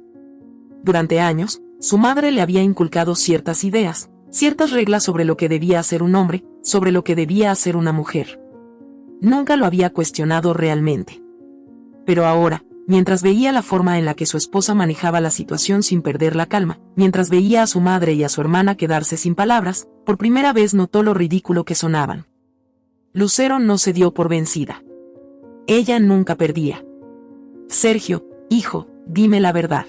Durante años, su madre le había inculcado ciertas ideas, ciertas reglas sobre lo que debía hacer un hombre, sobre lo que debía hacer una mujer. Nunca lo había cuestionado realmente. Pero ahora, mientras veía la forma en la que su esposa manejaba la situación sin perder la calma, mientras veía a su madre y a su hermana quedarse sin palabras, por primera vez notó lo ridículo que sonaban. Lucero no se dio por vencida. Ella nunca perdía. Sergio, hijo, dime la verdad.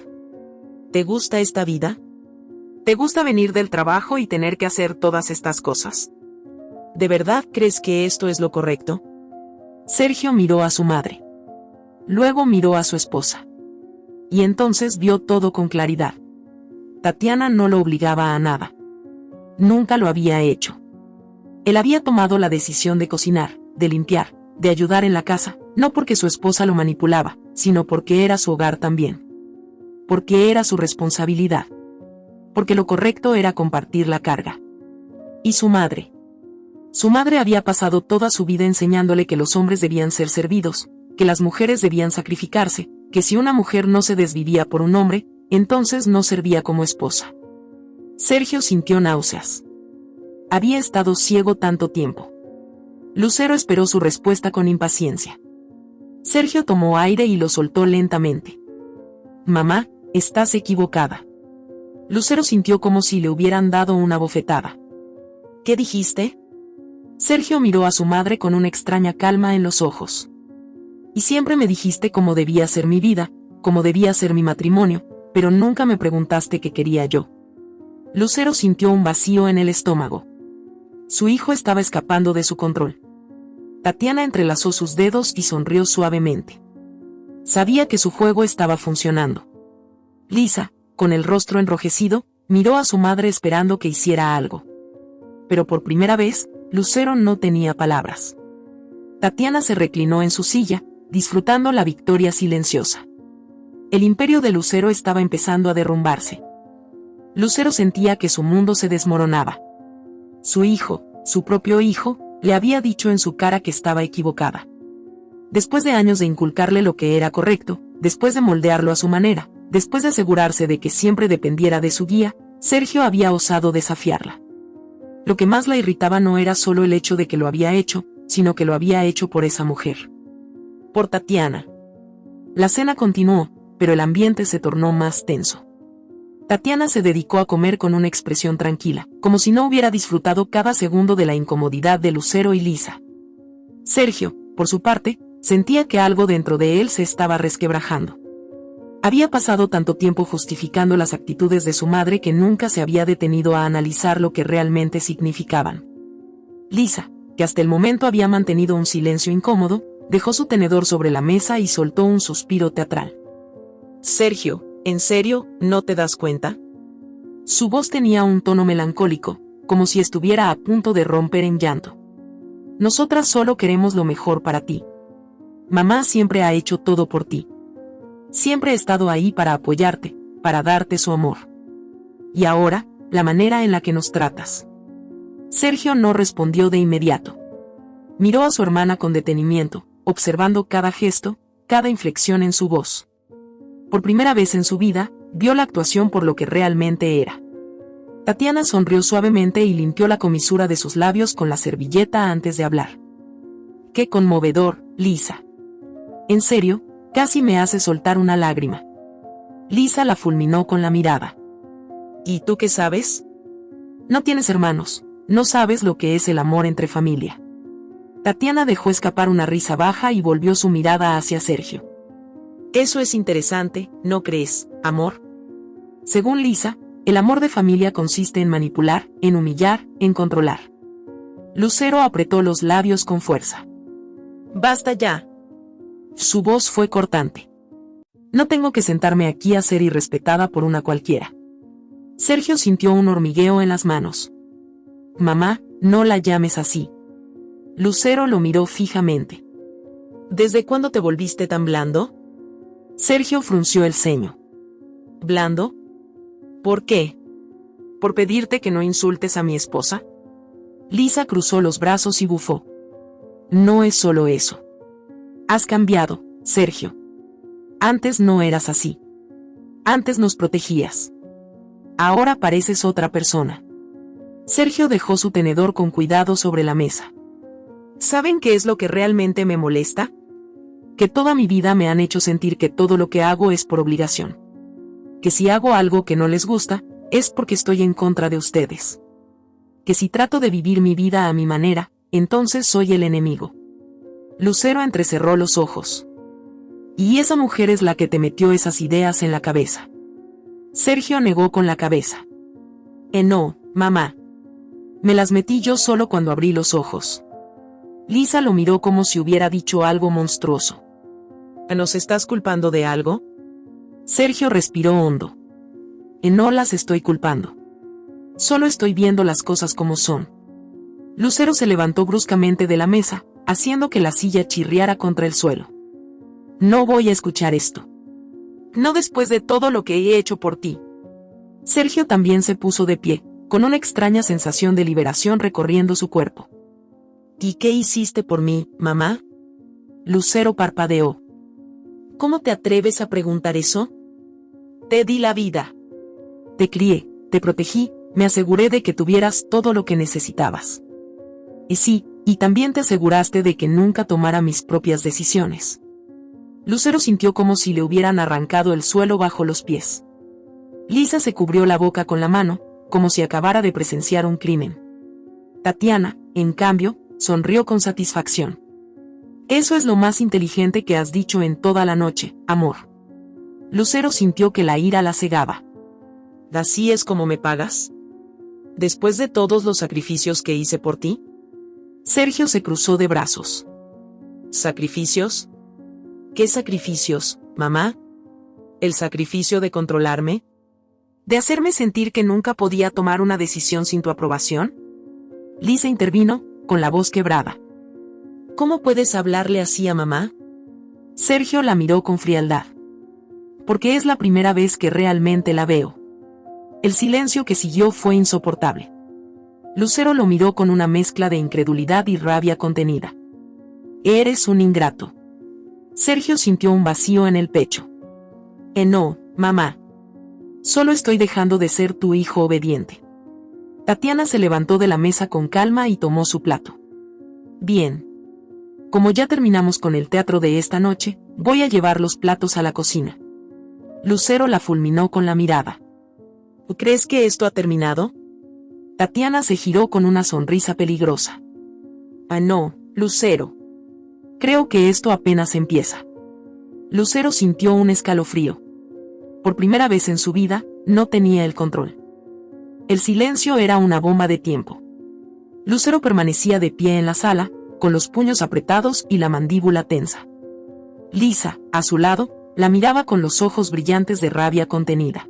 ¿Te gusta esta vida? ¿Te gusta venir del trabajo y tener que hacer todas estas cosas? ¿De verdad crees que esto es lo correcto? Sergio miró a su madre. Luego miró a su esposa. Y entonces vio todo con claridad. Tatiana no lo obligaba a nada. Nunca lo había hecho. Él había tomado la decisión de cocinar, de limpiar, de ayudar en la casa, no porque su esposa lo manipulaba, sino porque era su hogar también. Porque era su responsabilidad. Porque lo correcto era compartir la carga. ¿Y su madre? Su madre había pasado toda su vida enseñándole que los hombres debían ser servidos, que las mujeres debían sacrificarse, que si una mujer no se desvivía por un hombre, entonces no servía como esposa. Sergio sintió náuseas. Había estado ciego tanto tiempo. Lucero esperó su respuesta con impaciencia. Sergio tomó aire y lo soltó lentamente. Mamá, estás equivocada. Lucero sintió como si le hubieran dado una bofetada. ¿Qué dijiste? Sergio miró a su madre con una extraña calma en los ojos. Y siempre me dijiste cómo debía ser mi vida, cómo debía ser mi matrimonio, pero nunca me preguntaste qué quería yo. Lucero sintió un vacío en el estómago. Su hijo estaba escapando de su control. Tatiana entrelazó sus dedos y sonrió suavemente. Sabía que su juego estaba funcionando. Lisa, con el rostro enrojecido, miró a su madre esperando que hiciera algo. Pero por primera vez, Lucero no tenía palabras. Tatiana se reclinó en su silla, disfrutando la victoria silenciosa. El imperio de Lucero estaba empezando a derrumbarse. Lucero sentía que su mundo se desmoronaba. Su hijo, su propio hijo, le había dicho en su cara que estaba equivocada. Después de años de inculcarle lo que era correcto, después de moldearlo a su manera, después de asegurarse de que siempre dependiera de su guía, Sergio había osado desafiarla. Lo que más la irritaba no era solo el hecho de que lo había hecho, sino que lo había hecho por esa mujer. Por Tatiana. La cena continuó, pero el ambiente se tornó más tenso. Tatiana se dedicó a comer con una expresión tranquila, como si no hubiera disfrutado cada segundo de la incomodidad de Lucero y Lisa. Sergio, por su parte, sentía que algo dentro de él se estaba resquebrajando. Había pasado tanto tiempo justificando las actitudes de su madre que nunca se había detenido a analizar lo que realmente significaban. Lisa, que hasta el momento había mantenido un silencio incómodo, dejó su tenedor sobre la mesa y soltó un suspiro teatral. Sergio, ¿en serio, no te das cuenta? Su voz tenía un tono melancólico, como si estuviera a punto de romper en llanto. Nosotras solo queremos lo mejor para ti. Mamá siempre ha hecho todo por ti. Siempre ha estado ahí para apoyarte, para darte su amor. Y ahora, la manera en la que nos tratas. Sergio no respondió de inmediato. Miró a su hermana con detenimiento, observando cada gesto, cada inflexión en su voz. Por primera vez en su vida, vio la actuación por lo que realmente era. Tatiana sonrió suavemente y limpió la comisura de sus labios con la servilleta antes de hablar. ¡Qué conmovedor, Lisa! En serio, casi me hace soltar una lágrima. Lisa la fulminó con la mirada. ¿Y tú qué sabes? No tienes hermanos, no sabes lo que es el amor entre familia. Tatiana dejó escapar una risa baja y volvió su mirada hacia Sergio. Eso es interesante, ¿no crees, amor? Según Lisa, el amor de familia consiste en manipular, en humillar, en controlar. Lucero apretó los labios con fuerza. Basta ya. Su voz fue cortante. No tengo que sentarme aquí a ser irrespetada por una cualquiera. Sergio sintió un hormigueo en las manos. Mamá, no la llames así. Lucero lo miró fijamente. ¿Desde cuándo te volviste tan blando? Sergio frunció el ceño. ¿Blando? ¿Por qué? ¿Por pedirte que no insultes a mi esposa? Lisa cruzó los brazos y bufó. No es solo eso. Has cambiado, Sergio. Antes no eras así. Antes nos protegías. Ahora pareces otra persona. Sergio dejó su tenedor con cuidado sobre la mesa. ¿Saben qué es lo que realmente me molesta? Que toda mi vida me han hecho sentir que todo lo que hago es por obligación. Que si hago algo que no les gusta, es porque estoy en contra de ustedes. Que si trato de vivir mi vida a mi manera, entonces soy el enemigo. Lucero entrecerró los ojos. Y esa mujer es la que te metió esas ideas en la cabeza. Sergio negó con la cabeza. No, mamá. Me las metí yo solo cuando abrí los ojos. Lisa lo miró como si hubiera dicho algo monstruoso. ¿Nos estás culpando de algo? Sergio respiró hondo. No las estoy culpando. Solo estoy viendo las cosas como son. Lucero se levantó bruscamente de la mesa, haciendo que la silla chirriara contra el suelo. No voy a escuchar esto. No después de todo lo que he hecho por ti. Sergio también se puso de pie, con una extraña sensación de liberación recorriendo su cuerpo. ¿Y qué hiciste por mí, mamá? Lucero parpadeó. ¿Cómo te atreves a preguntar eso? Te di la vida. Te crié, te protegí, me aseguré de que tuvieras todo lo que necesitabas. Y sí, y también te aseguraste de que nunca tomara mis propias decisiones. Lucero sintió como si le hubieran arrancado el suelo bajo los pies. Lisa se cubrió la boca con la mano, como si acabara de presenciar un crimen. Tatiana, en cambio, sonrió con satisfacción. Eso es lo más inteligente que has dicho en toda la noche, amor. Lucero sintió que la ira la cegaba. ¿Así es como me pagas? ¿Después de todos los sacrificios que hice por ti? Sergio se cruzó de brazos. ¿Sacrificios? ¿Qué sacrificios, mamá? ¿El sacrificio de controlarme? ¿De hacerme sentir que nunca podía tomar una decisión sin tu aprobación? Lisa intervino, con la voz quebrada. ¿Cómo puedes hablarle así a mamá? Sergio la miró con frialdad. Porque es la primera vez que realmente la veo. El silencio que siguió fue insoportable. Lucero lo miró con una mezcla de incredulidad y rabia contenida. Eres un ingrato. Sergio sintió un vacío en el pecho. No, mamá. Solo estoy dejando de ser tu hijo obediente. Tatiana se levantó de la mesa con calma y tomó su plato. Bien. Como ya terminamos con el teatro de esta noche, voy a llevar los platos a la cocina. Lucero la fulminó con la mirada. ¿Crees que esto ha terminado? Tatiana se giró con una sonrisa peligrosa. No, Lucero. Creo que esto apenas empieza. Lucero sintió un escalofrío. Por primera vez en su vida, no tenía el control. El silencio era una bomba de tiempo. Lucero permanecía de pie en la sala, con los puños apretados y la mandíbula tensa. Lisa, a su lado, la miraba con los ojos brillantes de rabia contenida.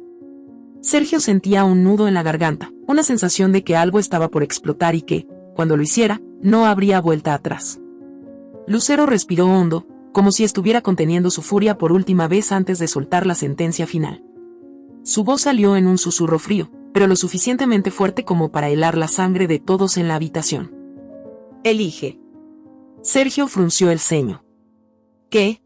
Sergio sentía un nudo en la garganta, una sensación de que algo estaba por explotar y que, cuando lo hiciera, no habría vuelta atrás. Lucero respiró hondo, como si estuviera conteniendo su furia por última vez antes de soltar la sentencia final. Su voz salió en un susurro frío, pero lo suficientemente fuerte como para helar la sangre de todos en la habitación. Elige. Sergio frunció el ceño. ¿Qué?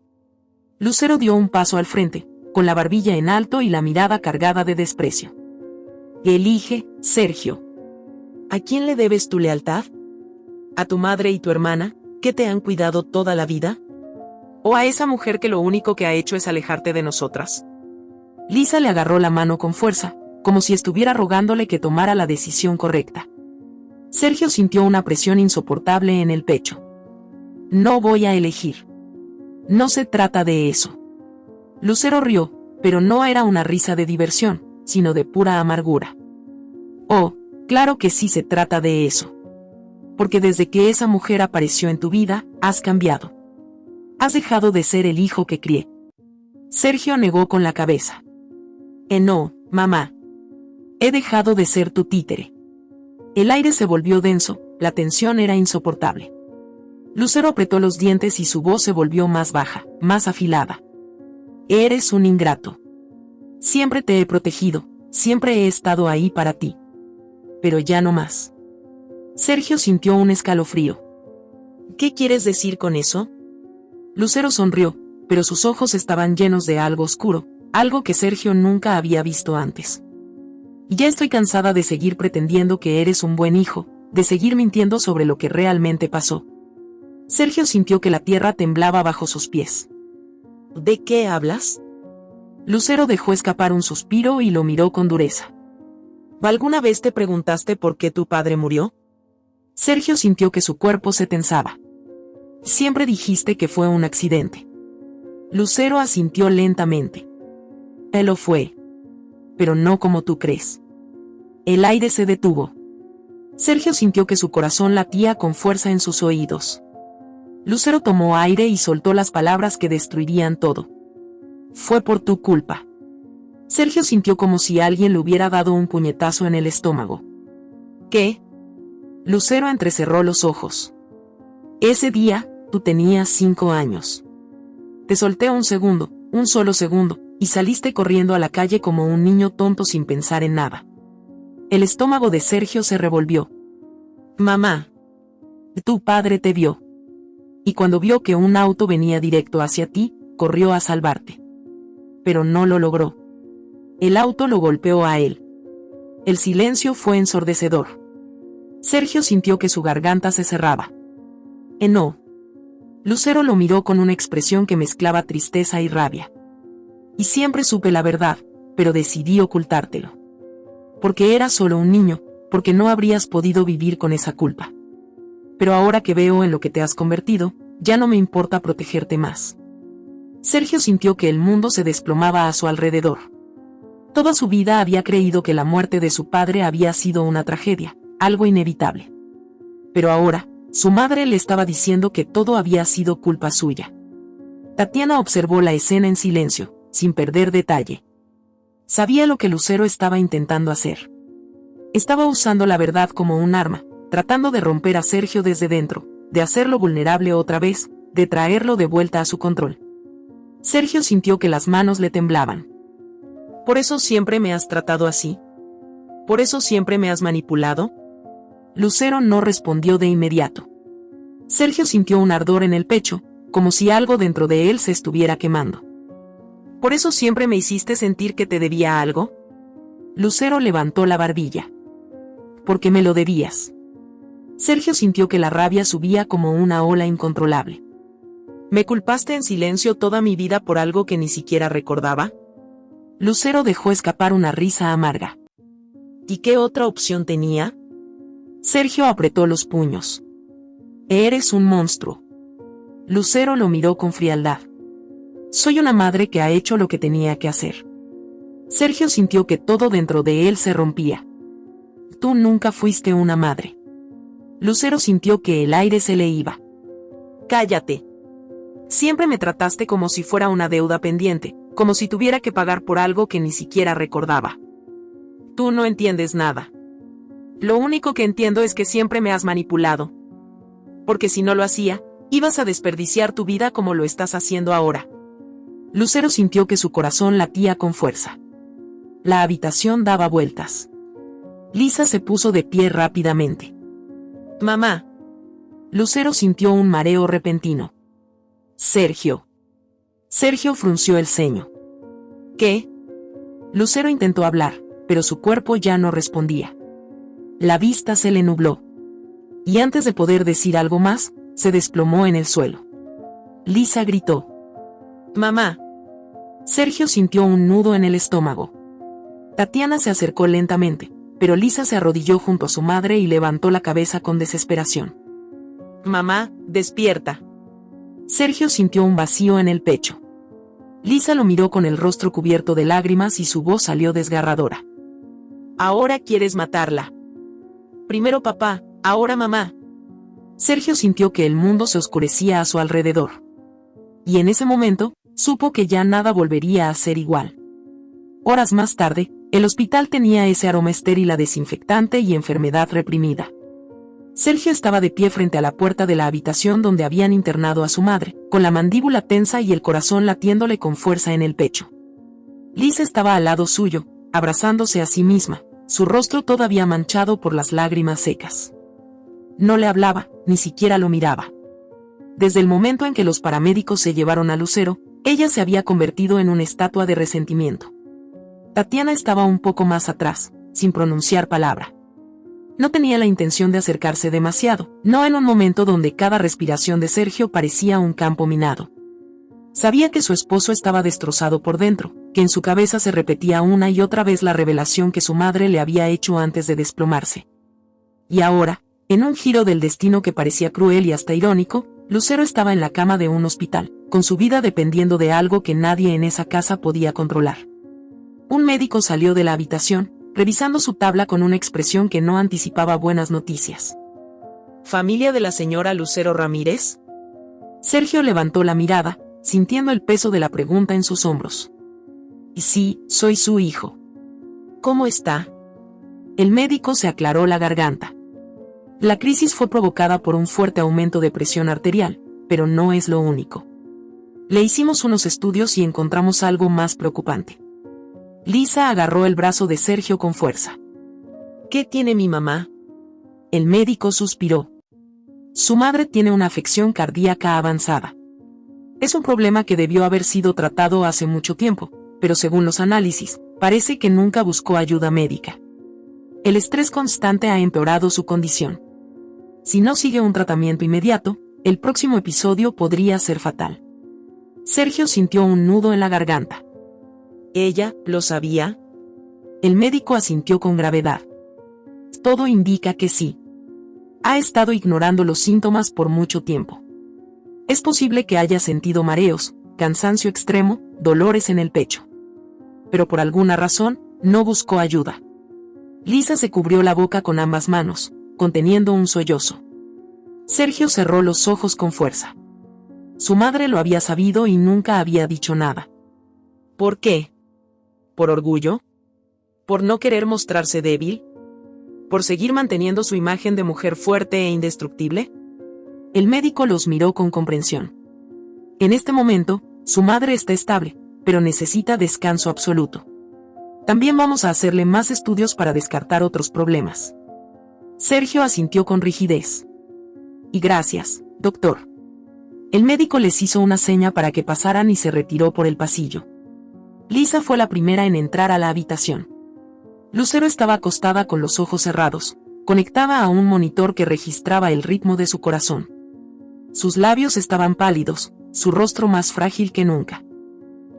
Lucero dio un paso al frente, con la barbilla en alto y la mirada cargada de desprecio. Elige, Sergio. ¿A quién le debes tu lealtad? ¿A tu madre y tu hermana, que te han cuidado toda la vida? ¿O a esa mujer que lo único que ha hecho es alejarte de nosotras? Lisa le agarró la mano con fuerza, como si estuviera rogándole que tomara la decisión correcta. Sergio sintió una presión insoportable en el pecho. No voy a elegir. No se trata de eso. Lucero rió, pero no era una risa de diversión, sino de pura amargura. Oh, claro que sí se trata de eso. Porque desde que esa mujer apareció en tu vida, has cambiado. Has dejado de ser el hijo que crié. Sergio negó con la cabeza. No, mamá. He dejado de ser tu títere. El aire se volvió denso, la tensión era insoportable. Lucero apretó los dientes y su voz se volvió más baja, más afilada. Eres un ingrato. Siempre te he protegido, siempre he estado ahí para ti. Pero ya no más. Sergio sintió un escalofrío. ¿Qué quieres decir con eso? Lucero sonrió, pero sus ojos estaban llenos de algo oscuro, algo que Sergio nunca había visto antes. Ya estoy cansada de seguir pretendiendo que eres un buen hijo, de seguir mintiendo sobre lo que realmente pasó. Sergio sintió que la tierra temblaba bajo sus pies. ¿De qué hablas? Lucero dejó escapar un suspiro y lo miró con dureza. ¿Alguna vez te preguntaste por qué tu padre murió? Sergio sintió que su cuerpo se tensaba. Siempre dijiste que fue un accidente. Lucero asintió lentamente. Él lo fue. Pero no como tú crees. El aire se detuvo. Sergio sintió que su corazón latía con fuerza en sus oídos. Lucero tomó aire y soltó las palabras que destruirían todo. Fue por tu culpa. Sergio sintió como si alguien le hubiera dado un puñetazo en el estómago. ¿Qué? Lucero entrecerró los ojos. Ese día, tú tenías 5 años. Te solté un solo segundo, y saliste corriendo a la calle como un niño tonto sin pensar en nada. El estómago de Sergio se revolvió. Mamá. Tu padre te vio. Y cuando vio que un auto venía directo hacia ti, corrió a salvarte. Pero no lo logró. El auto lo golpeó a él. El silencio fue ensordecedor. Sergio sintió que su garganta se cerraba. No. Lucero lo miró con una expresión que mezclaba tristeza y rabia. Y siempre supe la verdad, pero decidí ocultártelo. Porque eras solo un niño, porque no habrías podido vivir con esa culpa. Pero ahora que veo en lo que te has convertido, ya no me importa protegerte más. Sergio sintió que el mundo se desplomaba a su alrededor. Toda su vida había creído que la muerte de su padre había sido una tragedia, algo inevitable. Pero ahora, su madre le estaba diciendo que todo había sido culpa suya. Tatiana observó la escena en silencio, sin perder detalle. Sabía lo que Lucero estaba intentando hacer. Estaba usando la verdad como un arma, tratando de romper a Sergio desde dentro, de hacerlo vulnerable otra vez, de traerlo de vuelta a su control. Sergio sintió que las manos le temblaban. ¿Por eso siempre me has tratado así? ¿Por eso siempre me has manipulado? Lucero no respondió de inmediato. Sergio sintió un ardor en el pecho, como si algo dentro de él se estuviera quemando. ¿Por eso siempre me hiciste sentir que te debía algo? Lucero levantó la barbilla. Porque me lo debías. Sergio sintió que la rabia subía como una ola incontrolable. ¿Me culpaste en silencio toda mi vida por algo que ni siquiera recordaba? Lucero dejó escapar una risa amarga. ¿Y qué otra opción tenía? Sergio apretó los puños. Eres un monstruo. Lucero lo miró con frialdad. Soy una madre que ha hecho lo que tenía que hacer. Sergio sintió que todo dentro de él se rompía. Tú nunca fuiste una madre. Lucero sintió que el aire se le iba. Cállate. Siempre me trataste como si fuera una deuda pendiente, como si tuviera que pagar por algo que ni siquiera recordaba. Tú no entiendes nada. Lo único que entiendo es que siempre me has manipulado. Porque si no lo hacía, ibas a desperdiciar tu vida como lo estás haciendo ahora. Lucero sintió que su corazón latía con fuerza. La habitación daba vueltas. Lisa se puso de pie rápidamente. Mamá. Lucero sintió un mareo repentino. Sergio. Sergio frunció el ceño. ¿Qué? Lucero intentó hablar, pero su cuerpo ya no respondía. La vista se le nubló. Y antes de poder decir algo más, se desplomó en el suelo. Lisa gritó. Mamá. Sergio sintió un nudo en el estómago. Tatiana se acercó lentamente, pero Lisa se arrodilló junto a su madre y levantó la cabeza con desesperación. Mamá, despierta. Sergio sintió un vacío en el pecho. Lisa lo miró con el rostro cubierto de lágrimas y su voz salió desgarradora. Ahora quieres matarla. Primero papá, ahora mamá. Sergio sintió que el mundo se oscurecía a su alrededor. Y en ese momento, supo que ya nada volvería a ser igual. Horas más tarde, el hospital tenía ese aroma estéril a desinfectante y enfermedad reprimida. Sergio estaba de pie frente a la puerta de la habitación donde habían internado a su madre, con la mandíbula tensa y el corazón latiéndole con fuerza en el pecho. Lisa estaba al lado suyo, abrazándose a sí misma, su rostro todavía manchado por las lágrimas secas. No le hablaba, ni siquiera lo miraba. Desde el momento en que los paramédicos se llevaron a Lucero, ella se había convertido en una estatua de resentimiento. Tatiana estaba un poco más atrás, sin pronunciar palabra. No tenía la intención de acercarse demasiado, no en un momento donde cada respiración de Sergio parecía un campo minado. Sabía que su esposo estaba destrozado por dentro, que en su cabeza se repetía una y otra vez la revelación que su madre le había hecho antes de desplomarse. Y ahora, en un giro del destino que parecía cruel y hasta irónico, Lucero estaba en la cama de un hospital, con su vida dependiendo de algo que nadie en esa casa podía controlar. Un médico salió de la habitación, revisando su tabla con una expresión que no anticipaba buenas noticias. ¿Familia de la señora Lucero Ramírez? Sergio levantó la mirada, sintiendo el peso de la pregunta en sus hombros. Y sí, soy su hijo. ¿Cómo está? El médico se aclaró la garganta. La crisis fue provocada por un fuerte aumento de presión arterial, pero no es lo único. Le hicimos unos estudios y encontramos algo más preocupante. Lisa agarró el brazo de Sergio con fuerza. ¿Qué tiene mi mamá? El médico suspiró. Su madre tiene una afección cardíaca avanzada. Es un problema que debió haber sido tratado hace mucho tiempo, pero según los análisis, parece que nunca buscó ayuda médica. El estrés constante ha empeorado su condición. Si no sigue un tratamiento inmediato, el próximo episodio podría ser fatal. Sergio sintió un nudo en la garganta. ¿Ella lo sabía? El médico asintió con gravedad. Todo indica que sí. Ha estado ignorando los síntomas por mucho tiempo. Es posible que haya sentido mareos, cansancio extremo, dolores en el pecho. Pero por alguna razón, no buscó ayuda. Lisa se cubrió la boca con ambas manos, conteniendo un sollozo. Sergio cerró los ojos con fuerza. Su madre lo había sabido y nunca había dicho nada. ¿Por qué? ¿Por orgullo? ¿Por no querer mostrarse débil? ¿Por seguir manteniendo su imagen de mujer fuerte e indestructible? El médico los miró con comprensión. En este momento, su madre está estable, pero necesita descanso absoluto. También vamos a hacerle más estudios para descartar otros problemas. Sergio asintió con rigidez. Y gracias, doctor. El médico les hizo una seña para que pasaran y se retiró por el pasillo. Lisa fue la primera en entrar a la habitación. Lucero estaba acostada con los ojos cerrados, conectada a un monitor que registraba el ritmo de su corazón. Sus labios estaban pálidos, su rostro más frágil que nunca.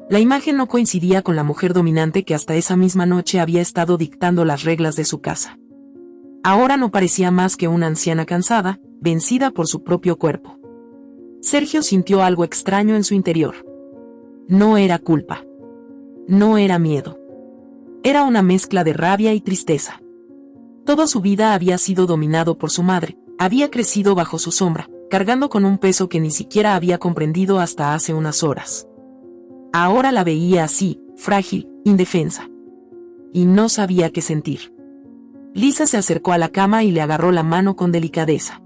La imagen no coincidía con la mujer dominante que hasta esa misma noche había estado dictando las reglas de su casa. Ahora no parecía más que una anciana cansada, vencida por su propio cuerpo. Sergio sintió algo extraño en su interior. No era culpa. No era miedo. Era una mezcla de rabia y tristeza. Toda su vida había sido dominado por su madre, había crecido bajo su sombra, cargando con un peso que ni siquiera había comprendido hasta hace unas horas. Ahora la veía así, frágil, indefensa. Y no sabía qué sentir. Lisa se acercó a la cama y le agarró la mano con delicadeza.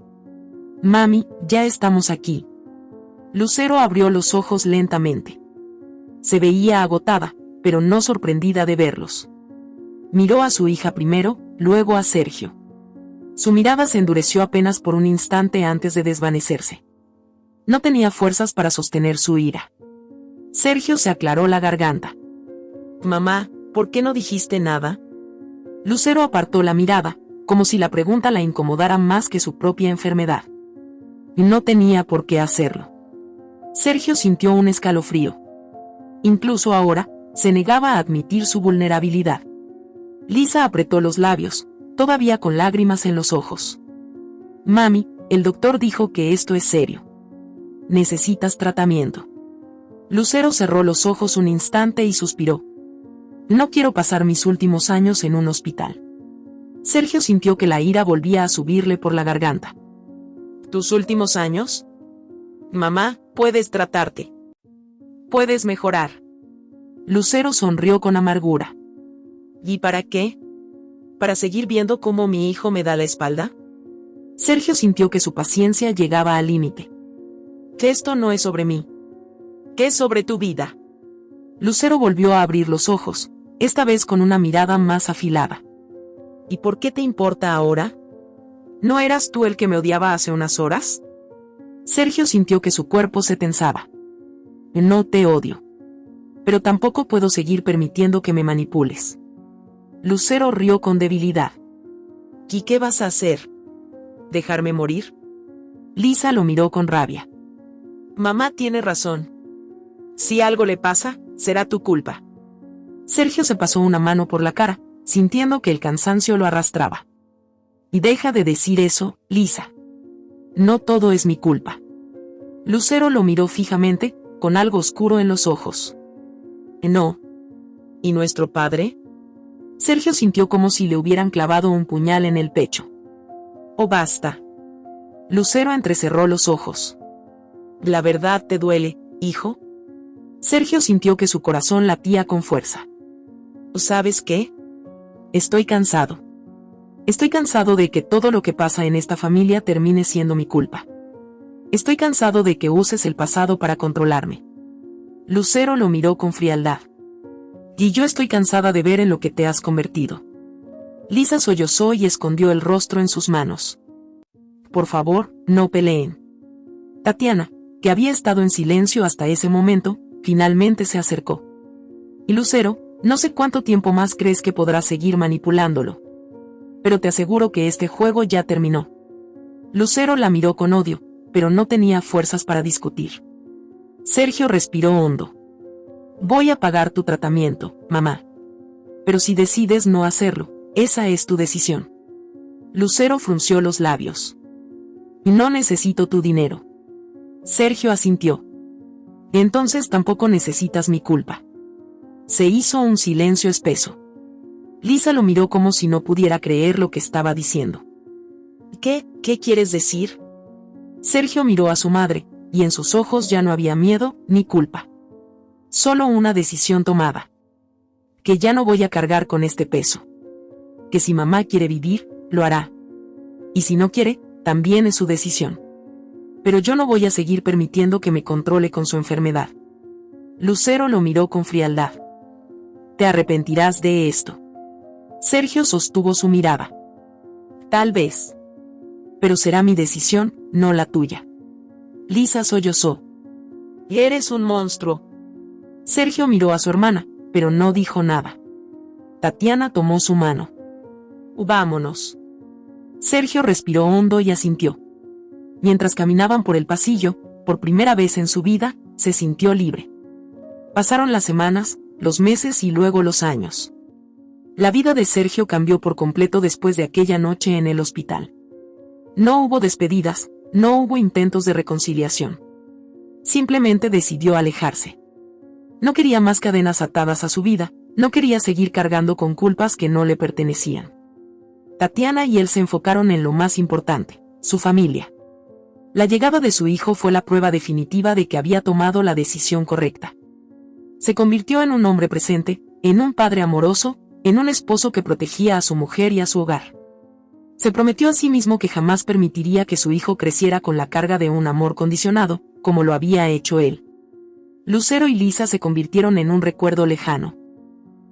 Mami, ya estamos aquí. Lucero abrió los ojos lentamente. Se veía agotada, pero no sorprendida de verlos. Miró a su hija primero, luego a Sergio. Su mirada se endureció apenas por un instante antes de desvanecerse. No tenía fuerzas para sostener su ira. Sergio se aclaró la garganta. Mamá, ¿por qué no dijiste nada? Lucero apartó la mirada, como si la pregunta la incomodara más que su propia enfermedad. Y no tenía por qué hacerlo. Sergio sintió un escalofrío. Incluso ahora, se negaba a admitir su vulnerabilidad. Lisa apretó los labios, todavía con lágrimas en los ojos. Mami, el doctor dijo que esto es serio. necesitas tratamiento. Lucero cerró los ojos un instante y suspiró. No quiero pasar mis últimos años en un hospital. Sergio sintió que la ira volvía a subirle por la garganta. ¿Tus últimos años? Mamá, puedes tratarte. Puedes mejorar. Lucero sonrió con amargura. ¿Y para qué? ¿Para seguir viendo cómo mi hijo me da la espalda? Sergio sintió que su paciencia llegaba al límite. Que esto no es sobre mí. Que es sobre tu vida. Lucero volvió a abrir los ojos, esta vez con una mirada más afilada. ¿Y por qué te importa ahora? ¿No eras tú el que me odiaba hace unas horas? Sergio sintió que su cuerpo se tensaba. No te odio. Pero tampoco puedo seguir permitiendo que me manipules. Lucero rió con debilidad. ¿Y qué vas a hacer? ¿Dejarme morir? Lisa lo miró con rabia. Mamá tiene razón. Si algo le pasa, será tu culpa. Sergio se pasó una mano por la cara, sintiendo que el cansancio lo arrastraba. Y deja de decir eso, Lisa. No todo es mi culpa. Lucero lo miró fijamente, con algo oscuro en los ojos. No. ¿Y nuestro padre? Sergio sintió como si le hubieran clavado un puñal en el pecho. Oh, basta. Lucero entrecerró los ojos. ¿La verdad te duele, hijo? Sergio sintió que su corazón latía con fuerza. ¿Sabes qué? Estoy cansado. Estoy cansado de que todo lo que pasa en esta familia termine siendo mi culpa. Estoy cansado de que uses el pasado para controlarme. Lucero lo miró con frialdad. Y yo estoy cansada de ver en lo que te has convertido. Lisa sollozó y escondió el rostro en sus manos. Por favor, no peleen. Tatiana, que había estado en silencio hasta ese momento, finalmente se acercó. Y Lucero, no sé cuánto tiempo más crees que podrás seguir manipulándolo. Pero te aseguro que este juego ya terminó. Lucero la miró con odio, pero no tenía fuerzas para discutir. Sergio respiró hondo. Voy a pagar tu tratamiento, mamá. Pero si decides no hacerlo, esa es tu decisión. Lucero frunció los labios. No necesito tu dinero. Sergio asintió. Entonces tampoco necesitas mi culpa. Se hizo un silencio espeso. Lisa lo miró como si no pudiera creer lo que estaba diciendo. ¿Qué quieres decir? Sergio miró a su madre, y en sus ojos ya no había miedo ni culpa. Solo una decisión tomada. Que ya no voy a cargar con este peso. Que si mamá quiere vivir, lo hará. Y si no quiere, también es su decisión. Pero yo no voy a seguir permitiendo que me controle con su enfermedad. Lucero lo miró con frialdad. Te arrepentirás de esto. Sergio sostuvo su mirada. Tal vez. Pero será mi decisión, no la tuya. Lisa sollozó. Eres un monstruo. Sergio miró a su hermana, pero no dijo nada. Tatiana tomó su mano. Vámonos. Sergio respiró hondo y asintió. Mientras caminaban por el pasillo, por primera vez en su vida, se sintió libre. Pasaron las semanas, los meses y luego los años. La vida de Sergio cambió por completo después de aquella noche en el hospital. No hubo despedidas, no hubo intentos de reconciliación. Simplemente decidió alejarse. No quería más cadenas atadas a su vida, no quería seguir cargando con culpas que no le pertenecían. Tatiana y él se enfocaron en lo más importante, su familia. La llegada de su hijo fue la prueba definitiva de que había tomado la decisión correcta. Se convirtió en un hombre presente, en un padre amoroso, en un esposo que protegía a su mujer y a su hogar. Se prometió a sí mismo que jamás permitiría que su hijo creciera con la carga de un amor condicionado, como lo había hecho él. Lucero y Lisa se convirtieron en un recuerdo lejano.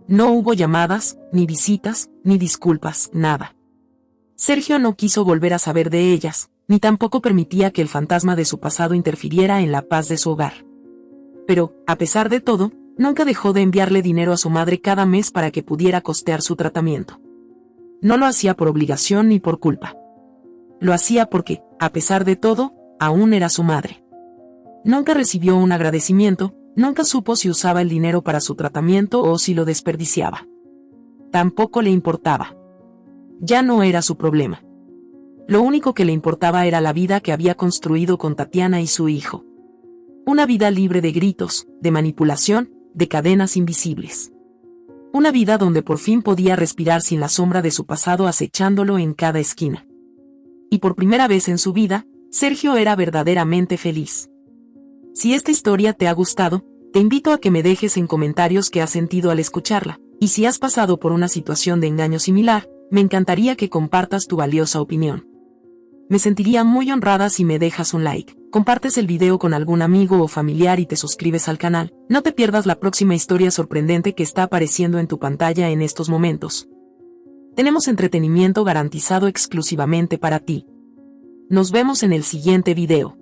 No hubo llamadas, ni visitas, ni disculpas, nada. Sergio no quiso volver a saber de ellas, ni tampoco permitía que el fantasma de su pasado interfiriera en la paz de su hogar. Pero, a pesar de todo, nunca dejó de enviarle dinero a su madre cada mes para que pudiera costear su tratamiento. No lo hacía por obligación ni por culpa. Lo hacía porque, a pesar de todo, aún era su madre. Nunca recibió un agradecimiento, nunca supo si usaba el dinero para su tratamiento o si lo desperdiciaba. Tampoco le importaba. Ya no era su problema. Lo único que le importaba era la vida que había construido con Tatiana y su hijo. Una vida libre de gritos, de manipulación, de cadenas invisibles. Una vida donde por fin podía respirar sin la sombra de su pasado acechándolo en cada esquina. Y por primera vez en su vida, Sergio era verdaderamente feliz. Si esta historia te ha gustado, te invito a que me dejes en comentarios qué has sentido al escucharla, y si has pasado por una situación de engaño similar, me encantaría que compartas tu valiosa opinión. Me sentiría muy honrada si me dejas un like, compartes el video con algún amigo o familiar y te suscribes al canal. No te pierdas la próxima historia sorprendente que está apareciendo en tu pantalla en estos momentos. Tenemos entretenimiento garantizado exclusivamente para ti. Nos vemos en el siguiente video.